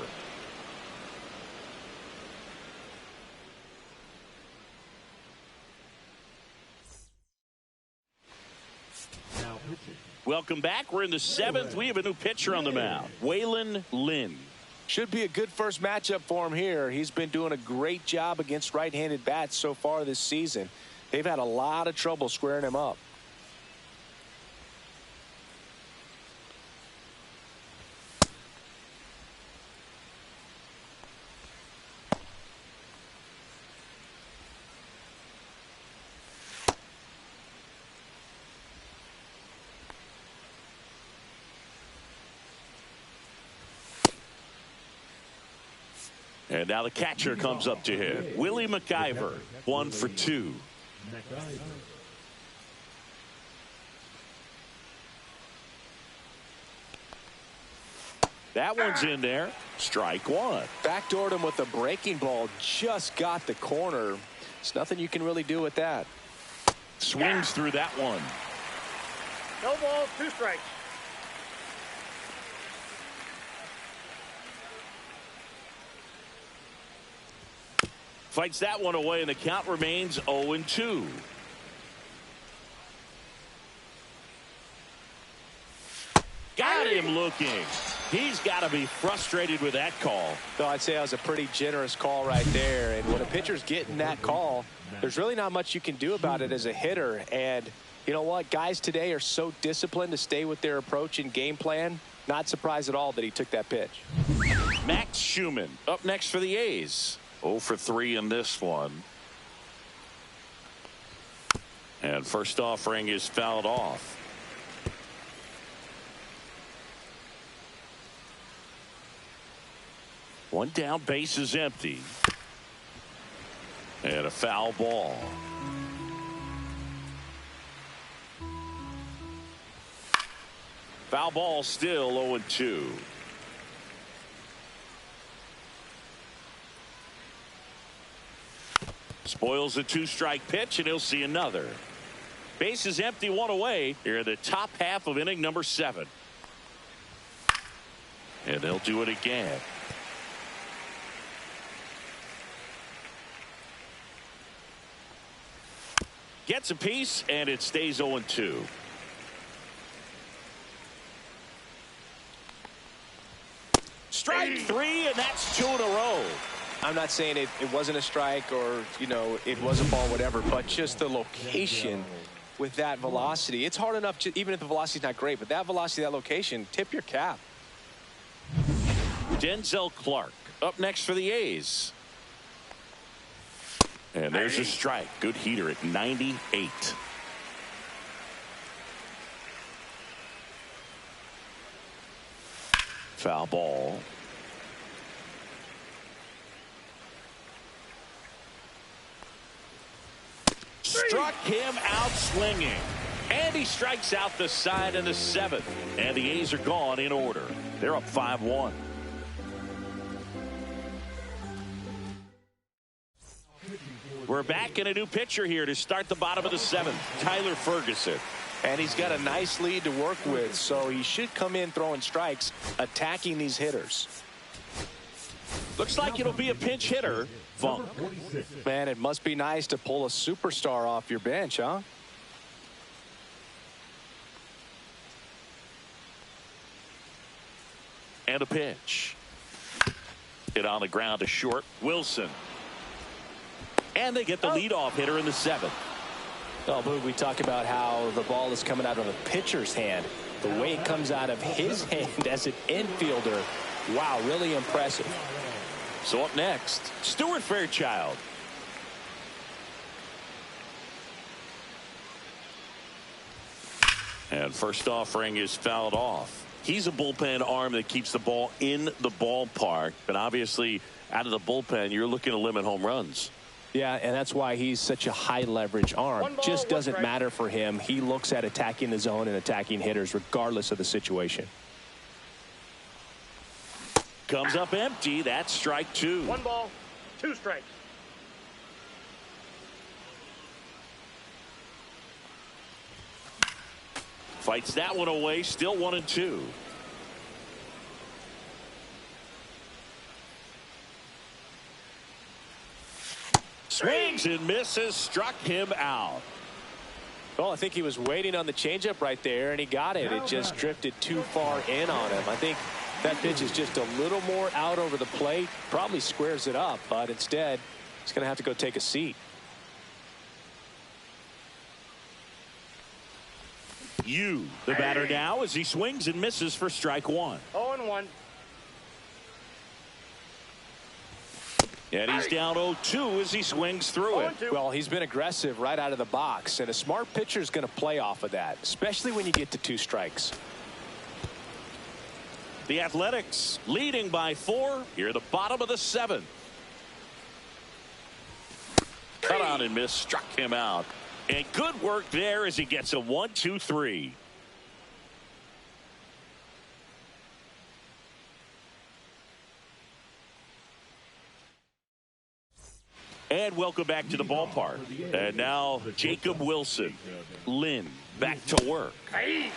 Welcome back. We're in the 7th. We have a new pitcher on the mound, Waylon Lynn. Should be a good first matchup for him here. He's been doing a great job against right-handed bats so far this season. They've had a lot of trouble squaring him up. And now the catcher comes up to hit. Willie McIver, 1 for 2. That one's in there. Strike one. Backdoored him with a breaking ball. Just got the corner. There's nothing you can really do with that. Swings through that one. No ball, 2 strikes. Fights that one away, and the count remains 0-2. Got him looking. He's got to be frustrated with that call. So I'd say that was a pretty generous call right there. And when a pitcher's getting that call, there's really not much you can do about it as a hitter. And you know what? Guys today are so disciplined to stay with their approach and game plan. Not surprised at all that he took that pitch. Max Schumann up next for the A's. 0 for 3 in this one. And first offering is fouled off. One down, base is empty. And a foul ball. Foul ball, still 0-2. Spoils a 2-strike pitch, and he'll see another. Base is empty, 1 away here in the top half of inning number 7. And they'll do it again. Gets a piece, and it stays 0-2. Strike 3, and that's 2 in a row. I'm not saying it wasn't a strike or, you know, it was a ball, whatever, but just the location with that velocity. It's hard enough, even if the velocity's not great, but that velocity, that location, tip your cap. Denzel Clark up next for the A's. And there's a strike. Good heater at 98. Foul ball. Struck him out swinging. And he strikes out the side in the 7th. And the A's are gone in order. They're up 5-1. We're back in a new pitcher here to start the bottom of the 7th. Tyler Ferguson. And he's got a nice lead to work with, so he should come in throwing strikes, attacking these hitters. Looks like it'll be a pinch hitter. Funk. Man, it must be nice to pull a superstar off your bench, huh? And a pitch. Hit on the ground to short. Wilson. And they get the leadoff hitter in the 7th. Oh, Boog, we talk about how the ball is coming out of a pitcher's hand. The way it comes out of his hand as an infielder. Wow, really impressive. So up next, Stuart Fairchild. And first offering is fouled off. He's a bullpen arm that keeps the ball in the ballpark. But obviously, out of the bullpen, you're looking to limit home runs. Yeah, and that's why he's such a high leverage arm. Just doesn't matter for him. He looks at attacking the zone and attacking hitters regardless of the situation. Comes up empty. That's strike 2. 1 ball, 2 strikes. Fights that one away. Still 1-2. Swings and misses. Struck him out. Well, I think he was waiting on the changeup right there, and he got it. It just drifted too far in on him. I think that pitch is just a little more out over the plate. Probably squares it up, but instead, he's going to have to go take a seat. The batter now as he swings and misses for strike 1. 0-1. And he's down 0-2 as he swings through it. Well, he's been aggressive right out of the box, and a smart pitcher is going to play off of that, especially when you get to 2 strikes. The Athletics leading by 4 here at the bottom of the 7th. Cut on and miss, struck him out. And good work there as he gets a 1-2-3. And welcome back to the ballpark. And now Jacob Wilson. Lynn back to work.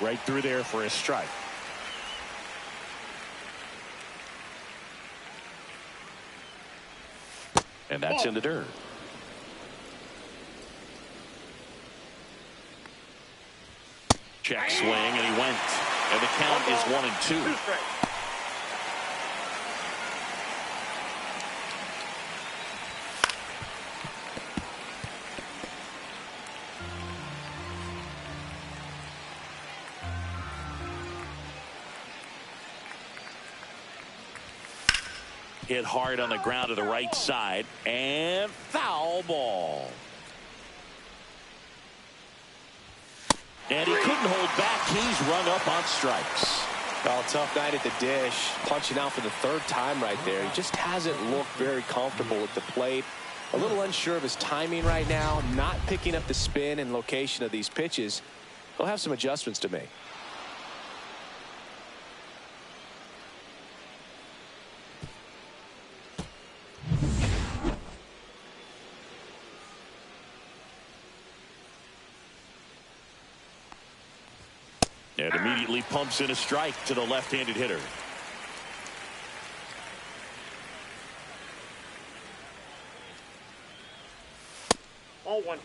Right through there for a strike. And that's in the dirt. Check swing, and he went. And the count is 1-2. Hit hard on the ground to the right side, and foul ball. And he couldn't hold back. He's rung up on strikes. Well, tough night at the dish. Punching out for the third time right there. He just hasn't looked very comfortable at the plate. A little unsure of his timing right now. Not picking up the spin and location of these pitches. He'll have some adjustments to make. And immediately pumps in a strike to the left-handed hitter. All one.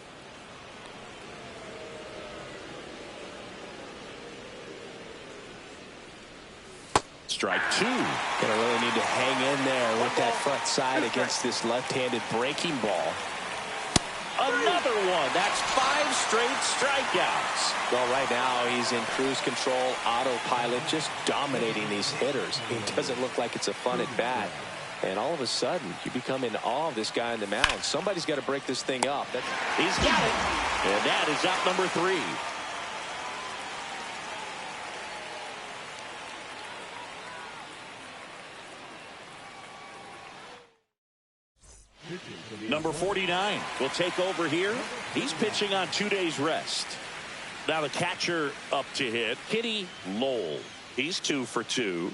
Strike two. Gonna really need to hang in there with that front side against this left-handed breaking ball. Another one. That's 5 straight strikeouts. Well, right now he's in cruise control, autopilot, just dominating these hitters. It doesn't look like it's a fun at bat. And all of a sudden, you become in awe of this guy on the mound. Somebody's got to break this thing up. He's got it. And that is out number 3. Number 49 will take over here. He's pitching on 2 days rest. Now the catcher up to hit, Kitty Lowell. He's 2 for 2.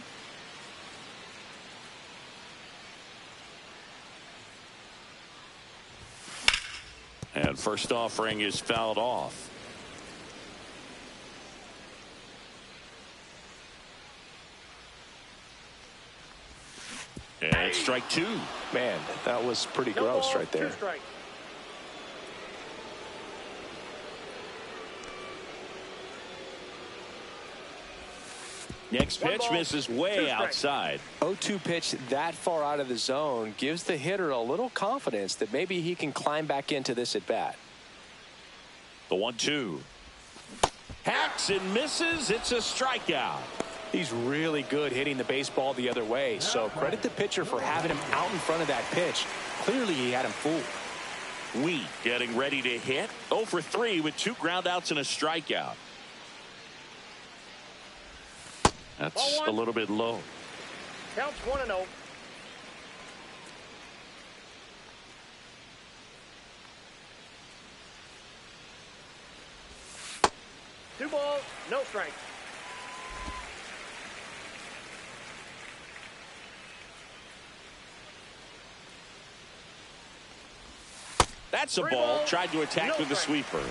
And first offering is fouled off. And it's strike 2. Man, that was pretty gross right there. Next pitch misses way outside. 0-2 pitch that far out of the zone gives the hitter a little confidence that maybe he can climb back into this at bat. The 1-2. Hacks and misses. It's a strikeout. He's really good hitting the baseball the other way, so credit the pitcher for having him out in front of that pitch. Clearly he had him fooled. Wheat getting ready to hit. 0 for 3 with 2 groundouts and a strikeout. That's a little bit low. Counts 1-0. Two balls, no strikes. That's a ball. Tried to attack with the sweeper.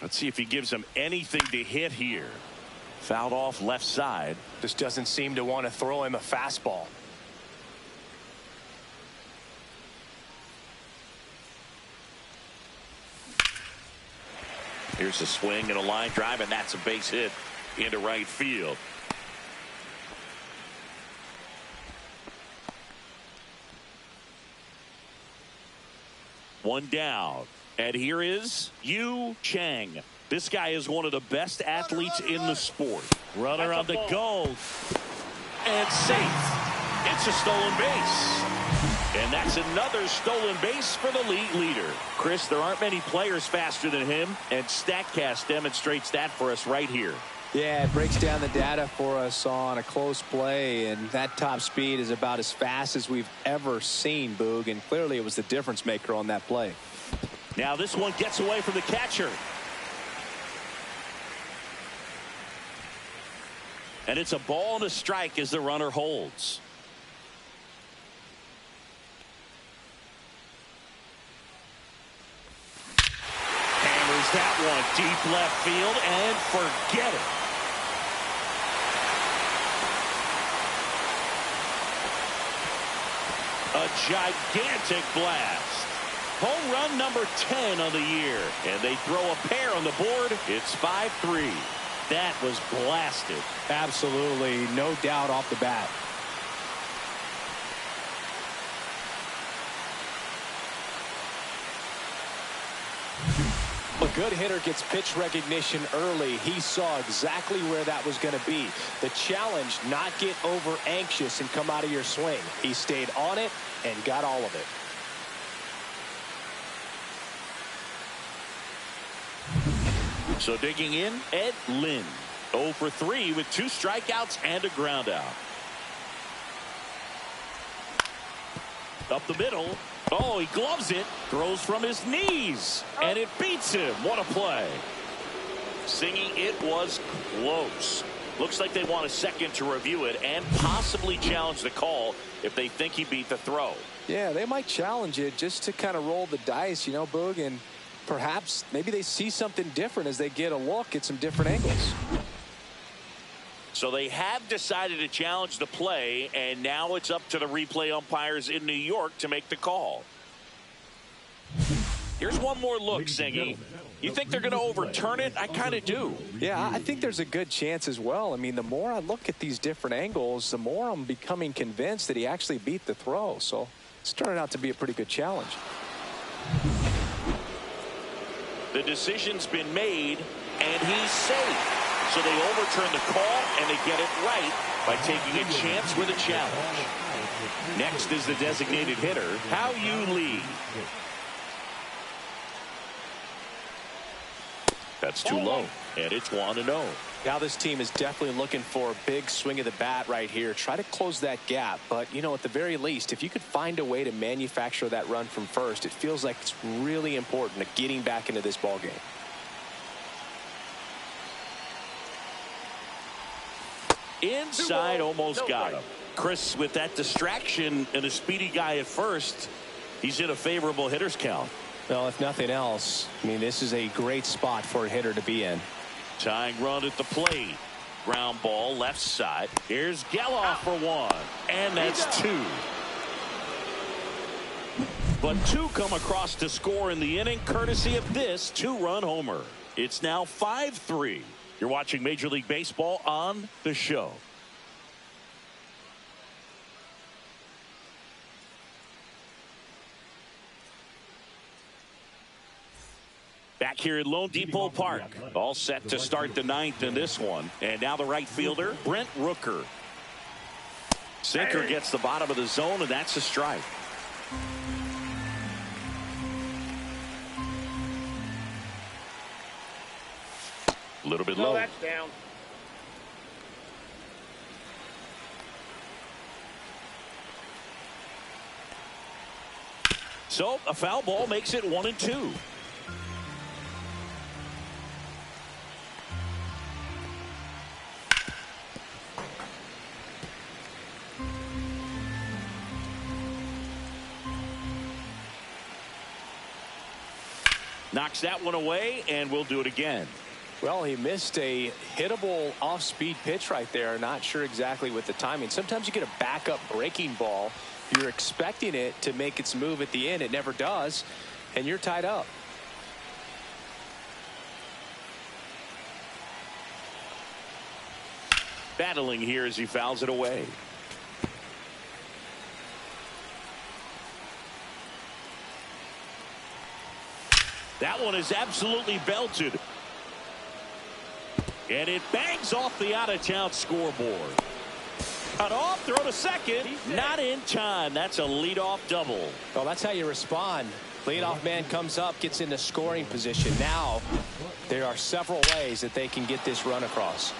Let's see if he gives him anything to hit here. Fouled off left side. Just doesn't seem to want to throw him a fastball. Here's a swing and a line drive, and that's a base hit into right field. One down. And here is Yu Chang. This guy is one of the best athletes in the sport. Runner on the go. And safe. It's a stolen base. And that's another stolen base for the league leader. Chris, there aren't many players faster than him, and StatCast demonstrates that for us right here. Yeah, it breaks down the data for us on a close play, and that top speed is about as fast as we've ever seen, Boog, and clearly it was the difference maker on that play. Now this one gets away from the catcher. And it's a ball and a strike as the runner holds. Hammers that one deep left field and forget it. A gigantic blast. Home run number 10 on the year. And they throw a pair on the board. It's 5-3. That was blasted. Absolutely, no doubt off the bat. A good hitter gets pitch recognition early. He saw exactly where that was going to be. The challenge, not get over anxious and come out of your swing. He stayed on it and got all of it. So digging in, Ed Lynn. 0 for 3 with 2 strikeouts and a ground out. Up the middle. Oh, he gloves it. Throws from his knees. And it beats him. What a play. Singing, it was close. Looks like they want a second to review it and possibly challenge the call if they think he beat the throw. Yeah, they might challenge it just to kind of roll the dice, you know, Boog, and perhaps maybe they see something different as they get a look at some different angles. So they have decided to challenge the play, and now it's up to the replay umpires in New York to make the call. Here's one more look, Singy. You think they're going to overturn it? I kind of do. Yeah, I think there's a good chance as well. I mean, the more I look at these different angles, the more I'm becoming convinced that he actually beat the throw. So it's turning out to be a pretty good challenge. The decision's been made, and he's safe. So they overturn the call, and they get it right by taking a chance with a challenge. Next is the designated hitter, Hao-Yu Lee. That's too low, and it's 1-0. Now this team is definitely looking for a big swing of the bat right here. Try to close that gap, but, you know, at the very least, if you could find a way to manufacture that run from first, it feels like it's really important to getting back into this ball game. Inside, almost got him. Chris, with that distraction and a speedy guy at first, he's in a favorable hitter's count. Well, if nothing else, I mean, this is a great spot for a hitter to be in. Tying run at the plate. Ground ball left side. Here's Geloff for 1. And that's 2. But 2 come across to score in the inning, courtesy of this 2-run homer. It's now 5-3. You're watching Major League Baseball on The Show. Back here at Lone Depot Park. All set to start the 9th in this one. And now the right fielder, Brent Rooker. Sinker gets the bottom of the zone, and that's a strike. A little bit low. That's down. So a foul ball makes it 1-2. Knocks that one away, and we'll do it again. Well, he missed a hittable off-speed pitch right there. Not sure exactly with the timing. Sometimes you get a backup breaking ball. You're expecting it to make its move at the end. It never does, and you're tied up. Battling here as he fouls it away. That one is absolutely belted. And it bangs off the out-of-town scoreboard. Cut off, throw to second. Not in time. That's a leadoff double. Well, that's how you respond. Leadoff man comes up, gets into scoring position. Now, there are several ways that they can get this run across.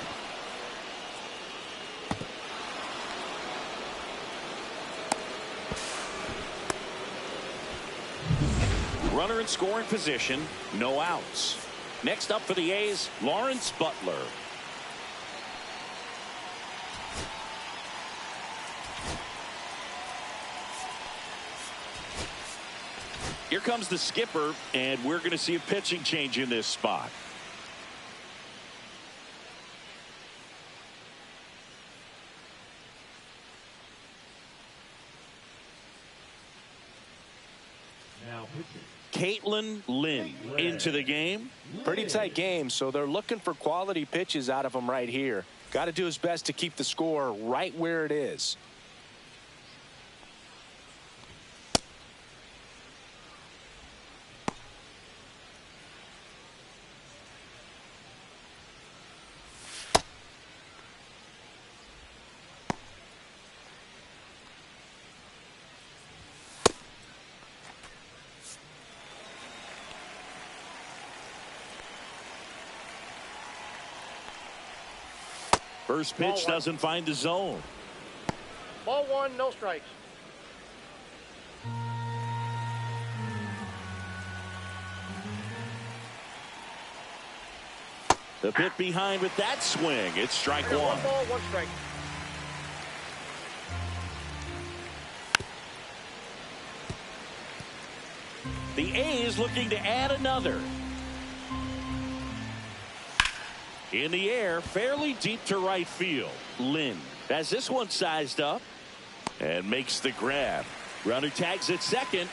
Runner in scoring position, no outs. Next up for the A's, Lawrence Butler. Here comes the skipper, and we're going to see a pitching change in this spot. Now pitching. Caitlin Lynn into the game. Pretty tight game, so they're looking for quality pitches out of him right here. Got to do his best to keep the score right where it is. First pitch doesn't find the zone. Ball one, no strikes. The bit behind with that swing. It's strike one. One ball, one strike. The A's looking to add another. In the air, fairly deep to right field. Lynn has this one sized up and makes the grab. Runner tags at second.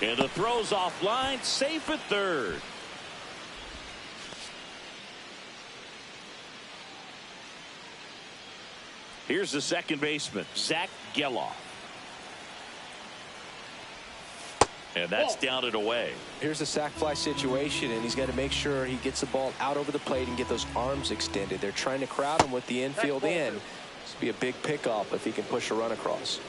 And the throw's offline, safe at third. Here's the second baseman, Zach Geloff. And that's down and away. Here's the sac fly situation, and he's got to make sure he gets the ball out over the plate and get those arms extended. They're trying to crowd him with the infield in. This would be a big pickup if he can push a run across.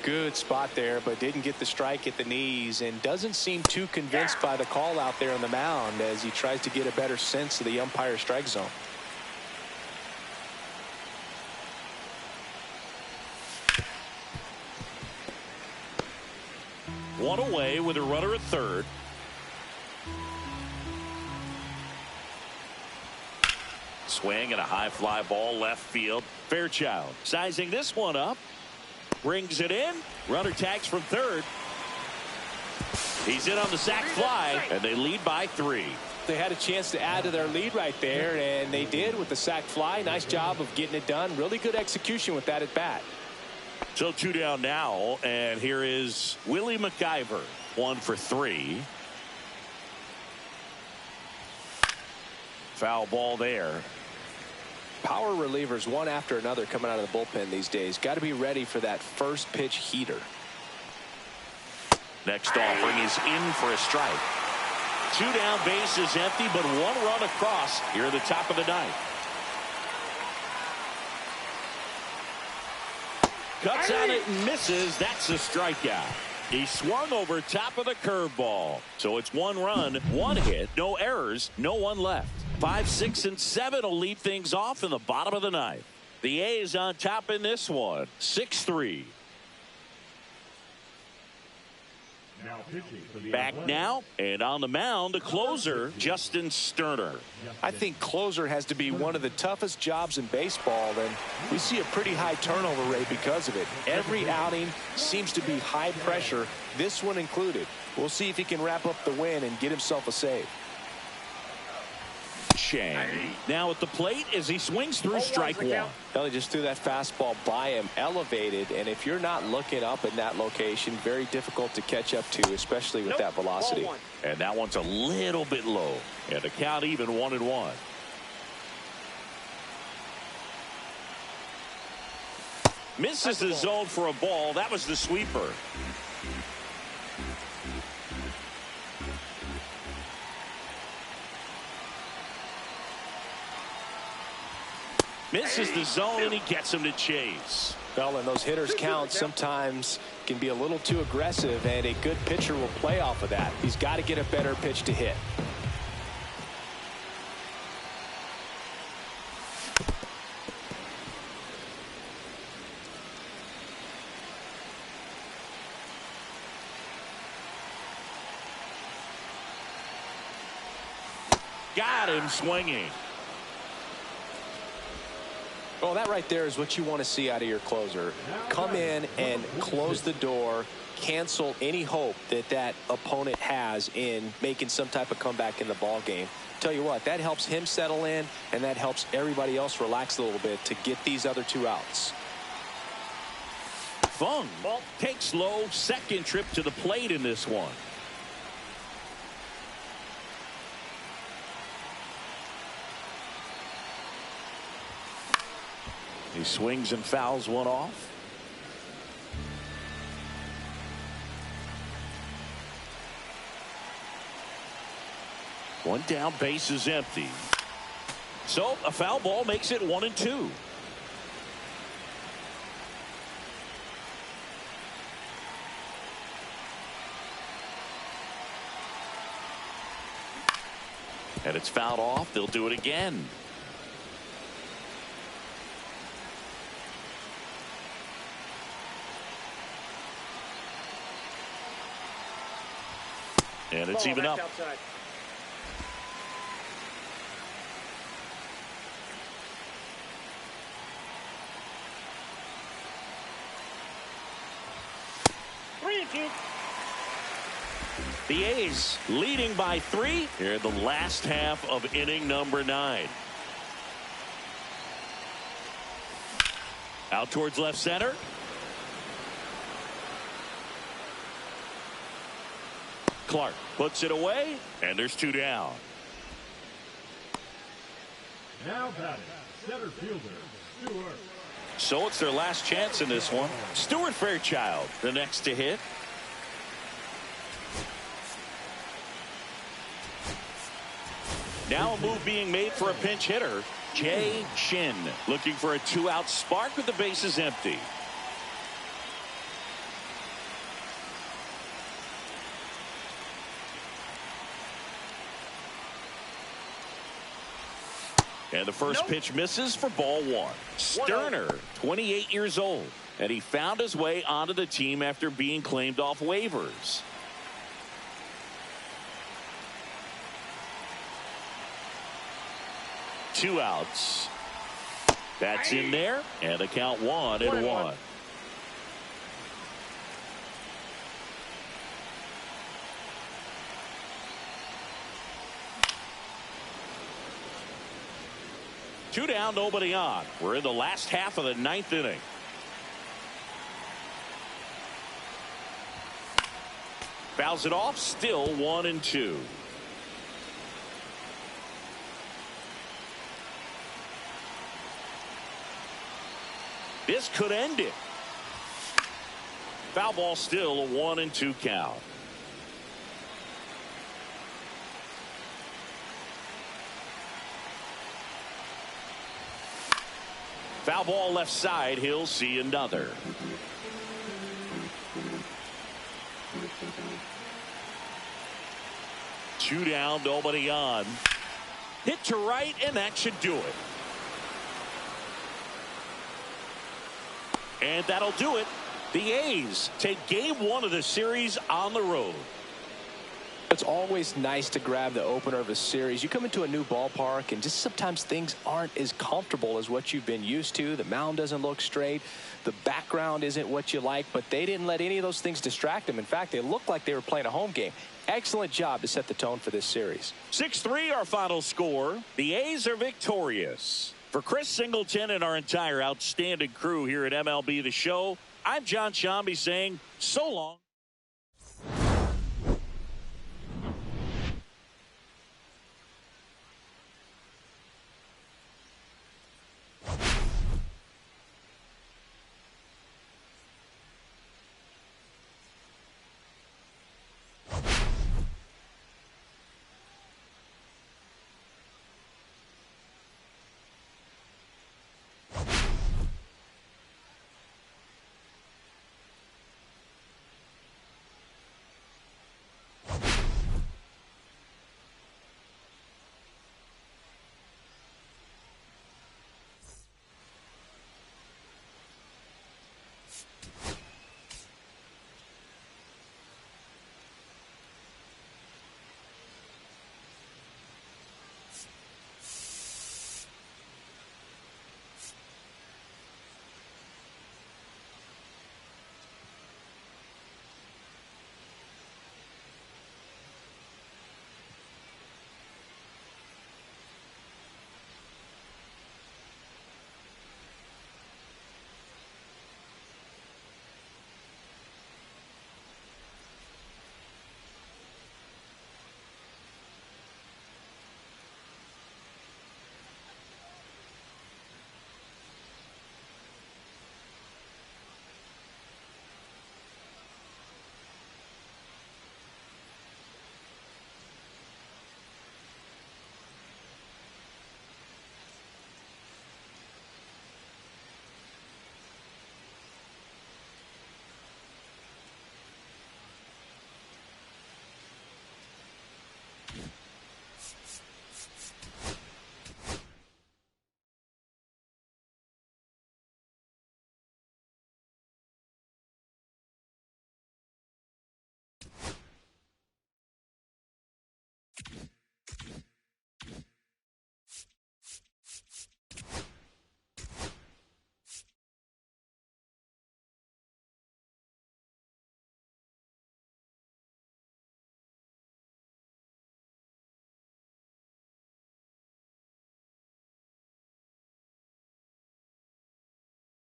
Good spot there, but didn't get the strike at the knees and doesn't seem too convinced by the call out there on the mound as he tries to get a better sense of the umpire strike zone. One away with a runner at third. Swing and a high fly ball left field. Fairchild sizing this one up. Brings it in. Runner tags from third. He's in on the sac fly, and they lead by 3. They had a chance to add to their lead right there, and they did with the sac fly. Nice job of getting it done. Really good execution with that at bat. So 2 down now, and here is Willie McIver, 1 for 3. Foul ball there. Power relievers one after another coming out of the bullpen these days. Got to be ready for that first pitch heater. Next offering is in for a strike. 2 down, bases empty, but 1 run across here at the top of the ninth. Cuts on it and misses. That's a strikeout. He swung over top of the curveball. So it's 1 run, 1 hit, no errors, no one left. 5, 6, and 7 will lead things off in the bottom of the ninth. The A's on top in this one, 6-3. Now pitching for the Back Athletics. now, and on the mound, the closer, Justin Sterner. I think closer has to be one of the toughest jobs in baseball, and we see a pretty high turnover rate because of it. Every outing seems to be high pressure, this one included. We'll see if he can wrap up the win and get himself a save. Chang now at the plate as he swings through strike 1. Well, he just threw that fastball by him, elevated, and if you're not looking up in that location, very difficult to catch up to, especially with that velocity. And that one's a little bit low. And the count even 1-1. Misses the zone for a ball. That was the sweeper. Misses the zone, and he gets him to chase. Well, and those hitters count sometimes can be a little too aggressive, and a good pitcher will play off of that. He's got to get a better pitch to hit. Got him swinging. Well, that right there is what you want to see out of your closer. Come in and close the door, cancel any hope that that opponent has in making some type of comeback in the ball game. Tell you what, that helps him settle in, and that helps everybody else relax a little bit to get these other 2 outs. Fung takes low, second trip to the plate in this one. He swings and fouls one off. One down, base is empty. So a foul ball makes it 1-2. And it's fouled off. They'll do it again. And it's even up. Outside. The A's leading by 3 here in the last half of inning number 9. Out towards left center. Clark puts it away, and there's 2 down. Now batting, center fielder, Stewart. So it's their last chance in this one. Stuart Fairchild, the next to hit. Now a move being made for a pinch hitter. Jay Shin looking for a 2-out spark with the bases empty. And the first pitch misses for ball 1. Sterner, 28 years old, and he found his way onto the team after being claimed off waivers. Two outs. That's in there, and the count 1-1. Two down, nobody on. We're in the last half of the 9th inning. Fouls it off, still 1-2. This could end it. Foul ball, still a 1-2 count. Foul ball left side. He'll see another. Two down, nobody on. Hit to right, and that should do it. And that'll do it. The A's take game 1 of the series on the road. It's always nice to grab the opener of a series. You come into a new ballpark, and just sometimes things aren't as comfortable as what you've been used to. The mound doesn't look straight. The background isn't what you like, but they didn't let any of those things distract them. In fact, they looked like they were playing a home game. Excellent job to set the tone for this series. 6-3 our final score. The A's are victorious. For Chris Singleton and our entire outstanding crew here at MLB The Show, I'm John Shambi saying so long.